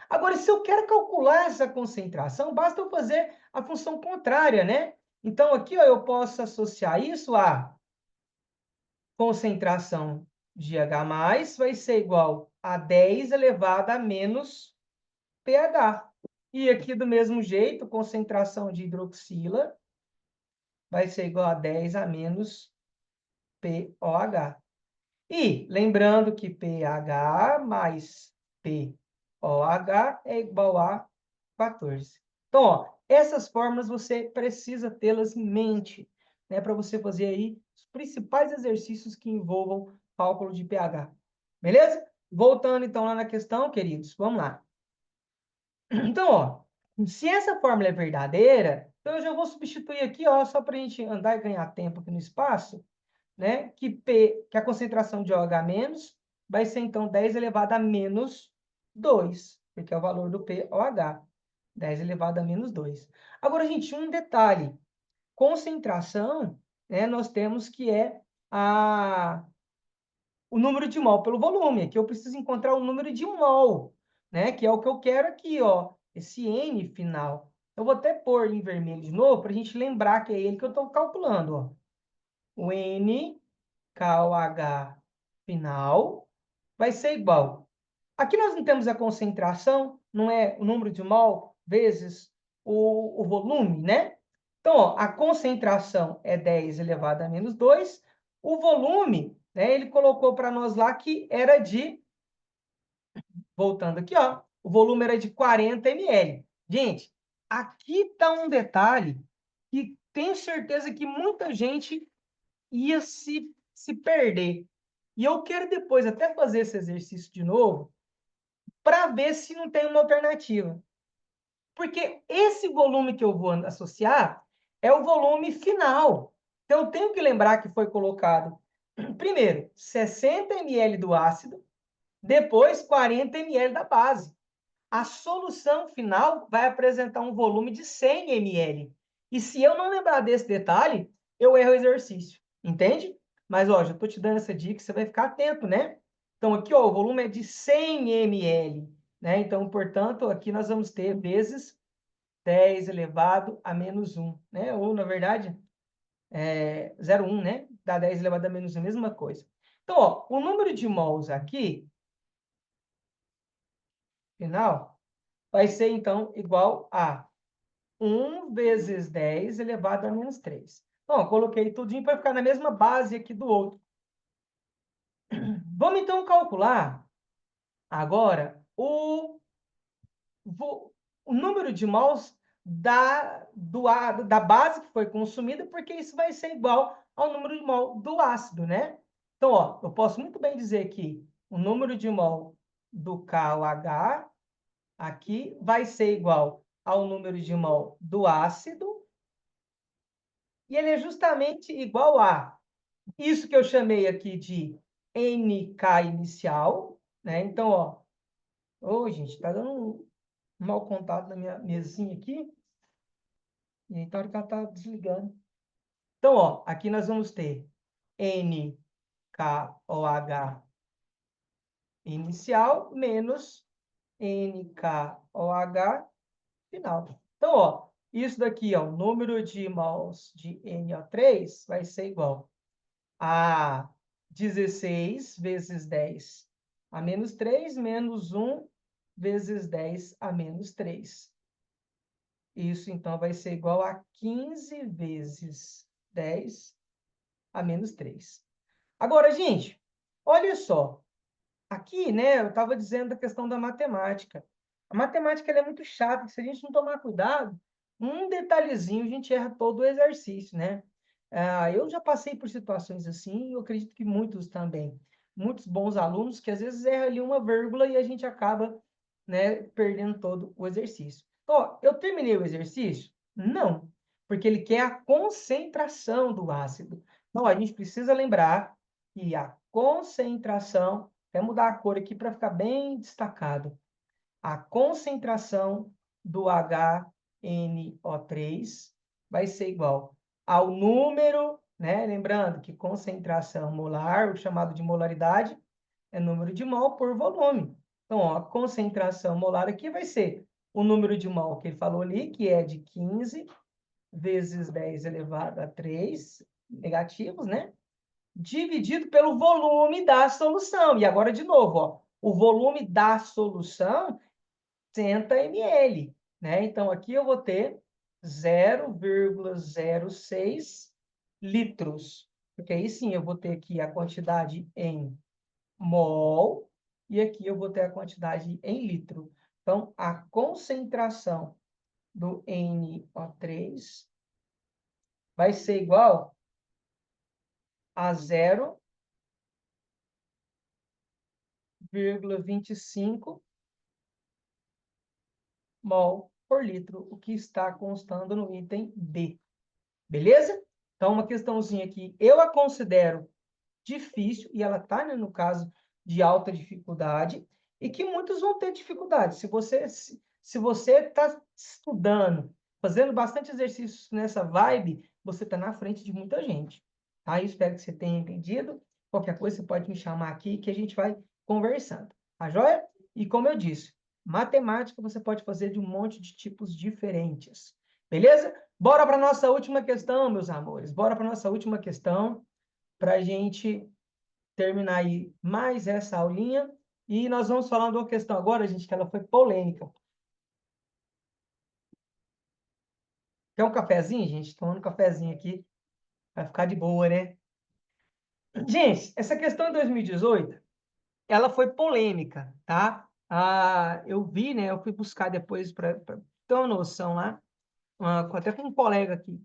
Agora, se eu quero calcular essa concentração, basta eu fazer a função contrária, né? Então, aqui ó, eu posso associar isso a concentração de H+, vai ser igual a 10 elevado a menos pH. E aqui, do mesmo jeito, concentração de hidroxila vai ser igual a 10 a menos POH. E lembrando que pH mais POH é igual a 14. Então, ó, essas fórmulas você precisa tê-las em mente, né, para você fazer aí os principais exercícios que envolvam cálculo de pH. Beleza? Voltando então lá na questão, queridos, vamos lá. Então, ó, se essa fórmula é verdadeira, então eu já vou substituir aqui, ó, só para a gente andar e ganhar tempo aqui no espaço, né? Que a concentração de OH- vai ser, então, 10 elevado a menos 2, porque é o valor do POH. 10 elevado a menos 2. Agora, gente, um detalhe. Concentração, né, nós temos que é o número de mol pelo volume. Aqui eu preciso encontrar o número de mol, né, que é o que eu quero aqui, ó, esse N final. Eu vou até pôr em vermelho de novo, para a gente lembrar que é ele que eu estou calculando, ó. O N KOH final vai ser igual. Aqui nós não temos a concentração, não é o número de mol vezes o volume, né? Então, ó, a concentração é 10 elevado a menos 2. O volume, né, ele colocou para nós lá que era de, voltando aqui, ó, o volume era de 40 ml. Gente, aqui está um detalhe que tenho certeza que muita gente ia se perder. E eu quero depois até fazer esse exercício de novo para ver se não tem uma alternativa. Porque esse volume que eu vou associar é o volume final. Então, eu tenho que lembrar que foi colocado, primeiro, 60 ml do ácido, depois 40 ml da base. A solução final vai apresentar um volume de 100 ml. E se eu não lembrar desse detalhe, eu erro o exercício. Entende? Mas, ó, já estou te dando essa dica, você vai ficar atento, né? Então, aqui, ó, o volume é de 100 ml, né? Então, portanto, aqui nós vamos ter vezes 10 elevado a menos 1, né? Ou, na verdade, 0,1, né? Dá 10 elevado a menos 1, mesma coisa. Então, ó, o número de mols aqui, final, vai ser, então, igual a 1 vezes 10 elevado a menos 3. Bom, coloquei tudinho para ficar na mesma base aqui do outro. Vamos, então, calcular agora o número de mols da base que foi consumida, porque isso vai ser igual ao número de mol do ácido, né? Então, ó, eu posso muito bem dizer que o número de mol do KOH aqui vai ser igual ao número de mol do ácido, e ele é justamente igual a isso que eu chamei aqui de NK inicial, né? Então, ó, gente, tá dando um mal contato na minha mesinha aqui. E aí, tá hora que ela tá desligando. Então, ó, aqui nós vamos ter NKOH inicial menos NKOH final. Então, ó, isso daqui, ó, o número de mols de NO3 vai ser igual a 16 vezes 10 a menos 3, menos 1 vezes 10 a menos 3. Isso, então, vai ser igual a 15 vezes 10 a menos 3. Agora, gente, olha só. Aqui, né, eu estava dizendo da questão da matemática. A matemática ela é muito chata, se a gente não tomar cuidado, um detalhezinho a gente erra todo o exercício, né? Eu já passei por situações assim, e eu acredito que muitos também. Muitos bons alunos que às vezes erram ali uma vírgula e a gente acaba, né, perdendo todo o exercício. Então, ó, eu terminei o exercício? Não, porque ele quer a concentração do ácido. Então, a gente precisa lembrar que a concentração, vou mudar a cor aqui para ficar bem destacado, a concentração do HNO3 vai ser igual ao número, né? Lembrando que concentração molar, o chamado de molaridade, é número de mol por volume. Então, ó, a concentração molar aqui vai ser o número de mol que ele falou ali, que é de 15 vezes 10 elevado a 3 negativos, né? Dividido pelo volume da solução. E agora, de novo, ó, o volume da solução 60 ml, né? Então, aqui eu vou ter 0,06 litros. Porque aí sim eu vou ter aqui a quantidade em mol e aqui eu vou ter a quantidade em litro. Então, a concentração do NO3 vai ser igual a 0,25 mol por litro, o que está constando no item B. Beleza? Então, uma questãozinha que eu a considero difícil, e ela está, né, no caso de alta dificuldade, e que muitos vão ter dificuldade. Se você está estudando, fazendo bastante exercícios nessa vibe, você está na frente de muita gente. Tá? Eu espero que você tenha entendido. Qualquer coisa, você pode me chamar aqui que a gente vai conversando. Tá joia? E como eu disse, matemática você pode fazer de um monte de tipos diferentes. Beleza? Bora para a nossa última questão, meus amores. Bora para a nossa última questão, para a gente terminar aí mais essa aulinha. E nós vamos falar de uma questão agora, gente, que ela foi polêmica. Quer um cafezinho, gente? Tomando um cafezinho aqui, vai ficar de boa, né? Gente, essa questão de 2018, ela foi polêmica, tá? Eu vi, né? Eu fui buscar depois para ter uma noção lá, até com um colega que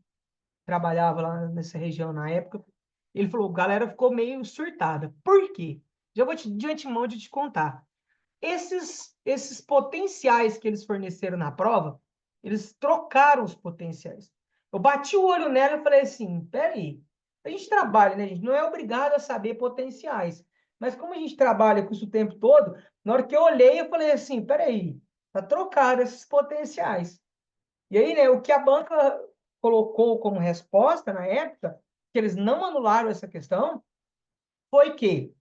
trabalhava lá nessa região na época. Ele falou, galera ficou meio surtada. Por quê? Já vou de antemão de te contar. Esses potenciais que eles forneceram na prova, eles trocaram os potenciais. Eu bati o olho nela e falei assim, peraí, a gente trabalha, né? A gente não é obrigado a saber potenciais. Mas como a gente trabalha com isso o tempo todo, na hora que eu olhei, eu falei assim, peraí, tá trocado esses potenciais. E aí, né, o que a banca colocou como resposta na época, que eles não anularam essa questão, foi que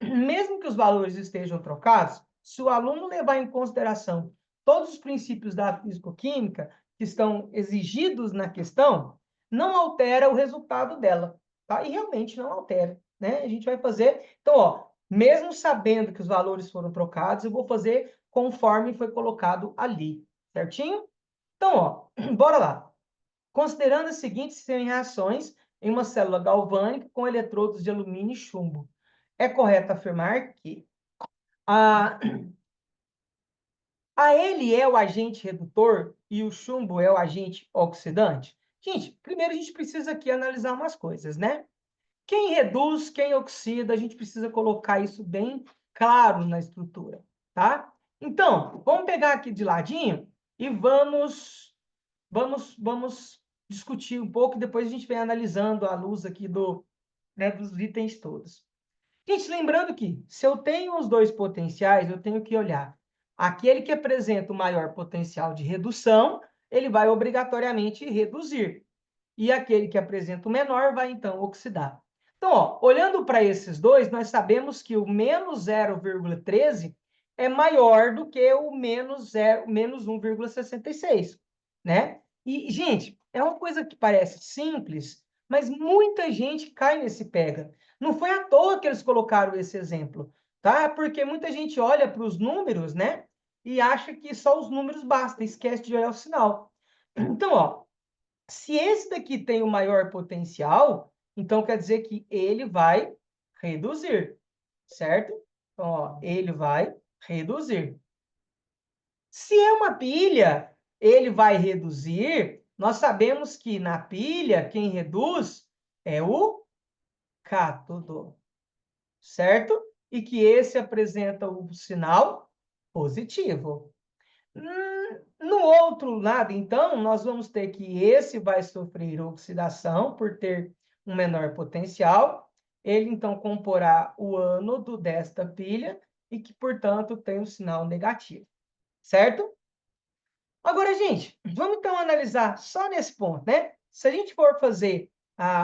mesmo que os valores estejam trocados, se o aluno levar em consideração todos os princípios da fisicoquímica que estão exigidos na questão, não altera o resultado dela, tá? E realmente não altera, né? A gente vai fazer... Então, ó, mesmo sabendo que os valores foram trocados, eu vou fazer conforme foi colocado ali, certinho? Então, ó, bora lá. Considerando as seguintes reações em uma célula galvânica com eletrodos de alumínio e chumbo, é correto afirmar que a, ele é o agente redutor e o chumbo é o agente oxidante? Gente, primeiro a gente precisa aqui analisar umas coisas, né? Quem reduz, quem oxida, a gente precisa colocar isso bem claro na estrutura, tá? Então, vamos pegar aqui de ladinho e vamos discutir um pouco, depois a gente vem analisando à luz aqui né, dos itens todos. Gente, lembrando que se eu tenho os dois potenciais, eu tenho que olhar aquele que apresenta o maior potencial de redução, ele vai obrigatoriamente reduzir. E aquele que apresenta o menor vai, então, oxidar. Então, ó, olhando para esses dois, nós sabemos que o menos 0,13 é maior do que o menos 1,66, né? E, gente, é uma coisa que parece simples, mas muita gente cai nesse pega. Não foi à toa que eles colocaram esse exemplo, tá? Porque muita gente olha para os números, né? E acha que só os números bastam, esquece de olhar o sinal. Então, ó, se esse daqui tem o maior potencial, então quer dizer que ele vai reduzir, certo? Então, ó, ele vai reduzir. Se é uma pilha, ele vai reduzir. Nós sabemos que na pilha, quem reduz é o cátodo, certo? E que esse apresenta o sinal positivo. No outro lado, então, nós vamos ter que esse vai sofrer oxidação por ter um menor potencial. Ele, então, comporá o ânodo desta pilha e que, portanto, tem um sinal negativo, certo? Agora, gente, vamos então analisar só nesse ponto, né? Se a gente for fazer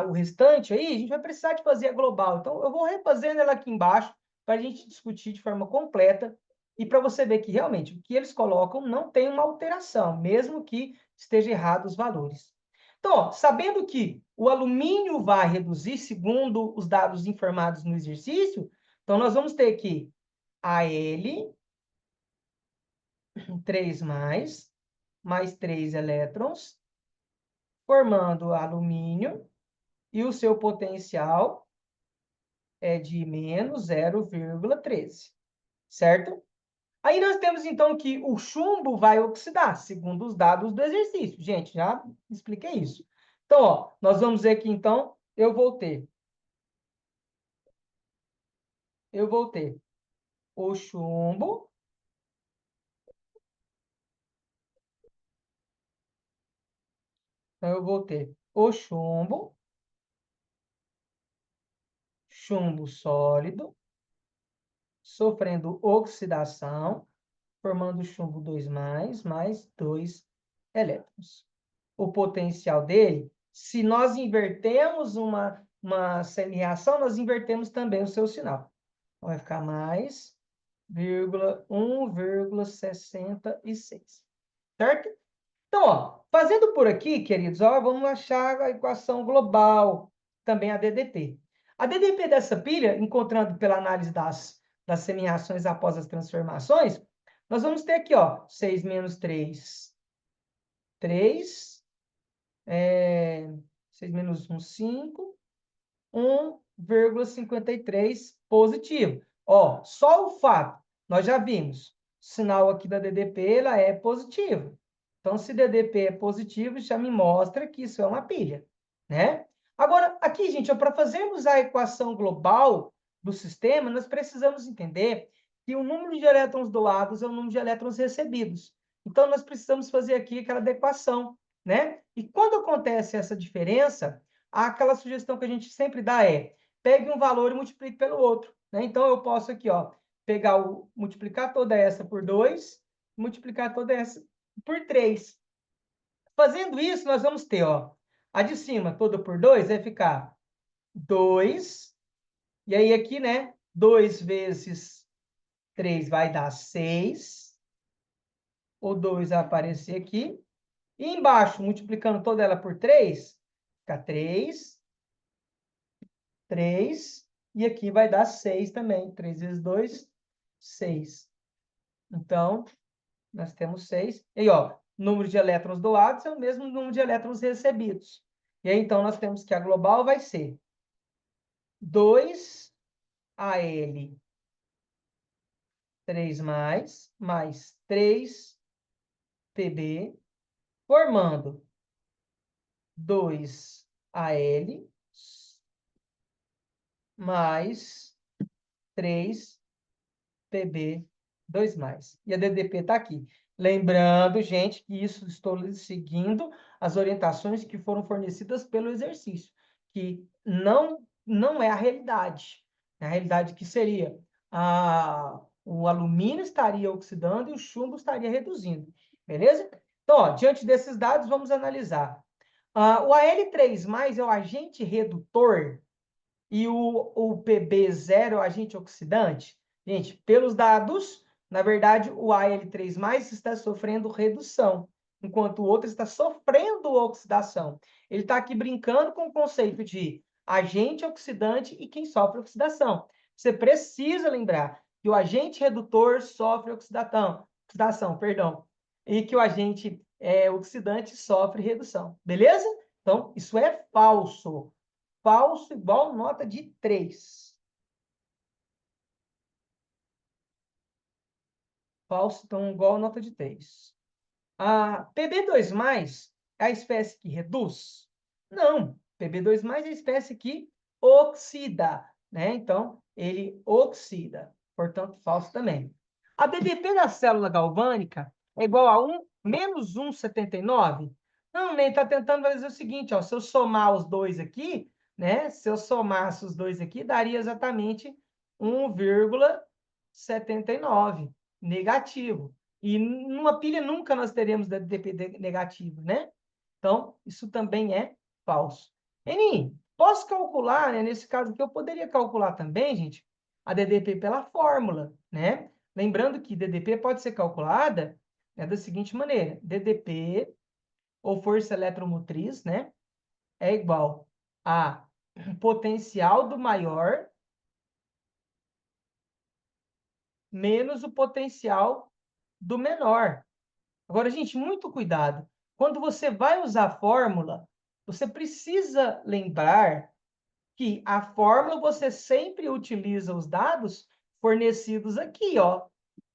o restante aí, a gente vai precisar de fazer a global. Então, eu vou refazendo ela aqui embaixo para a gente discutir de forma completa e para você ver que realmente o que eles colocam não tem uma alteração, mesmo que esteja errado os valores. Então, ó, sabendo que o alumínio vai reduzir segundo os dados informados no exercício, então nós vamos ter que Al 3 mais 3 elétrons, formando alumínio, e o seu potencial é de menos 0,13, certo? Aí nós temos, então, que o chumbo vai oxidar, segundo os dados do exercício. Gente, já expliquei isso. Então, ó, nós vamos ver que, então, eu vou ter o chumbo, então eu vou ter o chumbo sólido, sofrendo oxidação, formando chumbo 2+, mais 2 elétrons. O potencial dele, se nós invertemos uma semi-reação, nós invertemos também o seu sinal. Então, vai ficar mais 1,66, certo? Então, ó, fazendo por aqui, queridos, ó, vamos achar a equação global, também a DDP. A DDP dessa pilha, encontrando pela análise das semi-reações após as transformações, nós vamos ter aqui, ó, 6 menos 3, 3, 6 menos 1, 5, 1,53 positivo. Ó, só o fato, nós já vimos, o sinal aqui da DDP ela é positivo. Então, se DDP é positivo, já me mostra que isso é uma pilha, né? Agora, aqui, gente, para fazermos a equação global do sistema, nós precisamos entender que o número de elétrons doados é o número de elétrons recebidos. Então, nós precisamos fazer aqui aquela adequação, né? E quando acontece essa diferença, aquela sugestão que a gente sempre dá é, pegue um valor e multiplique pelo outro, né? Então, eu posso aqui, ó, multiplicar toda essa por 2, multiplicar toda essa por 3. Fazendo isso, nós vamos ter, ó, a de cima toda por 2 vai ficar 2, e aí aqui, né, 2 vezes 3 vai dar 6, o 2 vai aparecer aqui, e embaixo, multiplicando toda ela por 3, fica 3, 3, e aqui vai dar 6 também. 3 vezes 2, 6. Então, nós temos 6. E aí, ó, número de elétrons doados é o mesmo número de elétrons recebidos. E aí, então, nós temos que a global vai ser 2 Al 3 mais 3 Pb, formando 2 Al mais 3 Pb 2+. E a DDP está aqui. Lembrando, gente, que isso estou seguindo as orientações que foram fornecidas pelo exercício, que não é a realidade. A realidade que seria o alumínio estaria oxidando e o chumbo estaria reduzindo. Beleza? Então, ó, diante desses dados, vamos analisar. O Al3+ é o agente redutor e o Pb0 é o agente oxidante? Gente, pelos dados, Na verdade, o Al3+ está sofrendo redução, enquanto o outro está sofrendo oxidação. Ele está aqui brincando com o conceito de agente oxidante e quem sofre oxidação. Você precisa lembrar que o agente redutor sofre oxidação, perdão, e que o agente oxidante sofre redução. Beleza? Então, isso é falso. Falso igual nota de 3. Falso, então, igual nota de 3. A Pb2+ é a espécie que reduz? Não. Pb2+ é a espécie que oxida, né? Então, ele oxida. Portanto, falso também. A DDP da célula galvânica é igual a menos 1,79? Não, nem está tentando fazer o seguinte, ó, se eu somar os dois aqui, né? Se eu somasse os dois aqui, daria exatamente 1,79 negativo. E numa pilha nunca nós teremos DDP negativo, né? Então, isso também é falso. Eni, posso calcular, né? Nesse caso aqui, eu poderia calcular também, gente, a DDP pela fórmula, né? Lembrando que DDP pode ser calculada, né, da seguinte maneira: DDP, ou força eletromotriz, né? É igual a potencial do maior menos o potencial do menor. Agora, gente, muito cuidado. Quando você vai usar a fórmula, você precisa lembrar que a fórmula você sempre utiliza os dados fornecidos aqui, ó.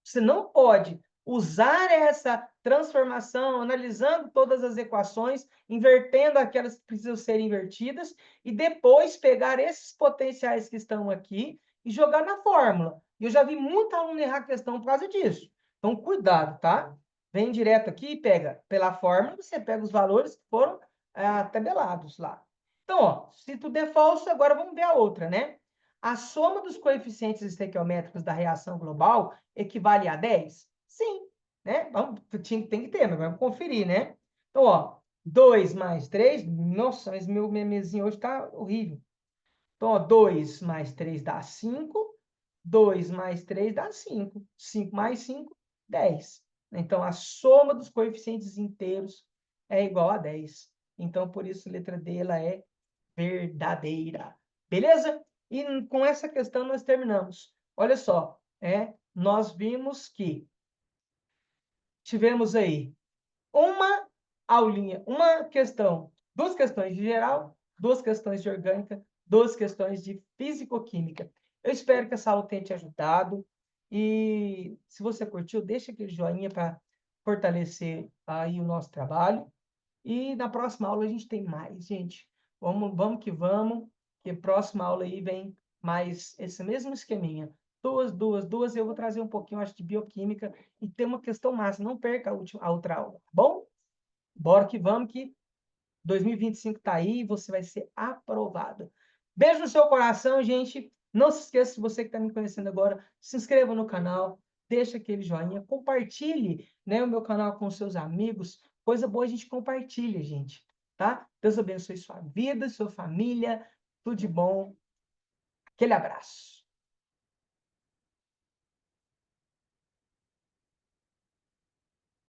Você não pode usar essa transformação, analisando todas as equações, invertendo aquelas que precisam ser invertidas, e depois pegar esses potenciais que estão aqui e jogar na fórmula. E eu já vi muita aluna errar a questão por causa disso. Então, cuidado, tá? Vem direto aqui e pega pela fórmula, você pega os valores que foram tabelados lá. Então, ó, se tudo é falso, agora vamos ver a outra, né? A soma dos coeficientes estequiométricos da reação global equivale a 10? Sim, né? Vamos, tem que ter, mas vamos conferir, né? Então, ó, 2 mais 3, nossa, mas meu memezinho hoje está horrível. Então, ó, 2 mais 3 dá 5, 2 mais 3 dá 5, 5 mais 5, 10. Então, a soma dos coeficientes inteiros é igual a 10. Então, por isso, a letra D ela é verdadeira. Beleza? E com essa questão nós terminamos. Olha só, nós vimos que tivemos aí uma aulinha, uma questão, duas questões de geral, duas questões de orgânica, duas questões de físico-química. Eu espero que essa aula tenha te ajudado. E se você curtiu, deixa aquele joinha para fortalecer aí o nosso trabalho. E na próxima aula a gente tem mais, gente. Vamos que vamos, que próxima aula aí vem mais esse mesmo esqueminha. Duas, eu vou trazer um pouquinho, acho, de bioquímica e tem uma questão massa. Não perca a outra aula, tá bom? Bora que vamos, que 2025 tá aí e você vai ser aprovado. Beijo no seu coração, gente. Não se esqueça, se você que está me conhecendo agora, se inscreva no canal, deixa aquele joinha, compartilhe, né, o meu canal com seus amigos. Coisa boa a gente compartilha, gente, tá? Deus abençoe sua vida, sua família, tudo de bom. Aquele abraço.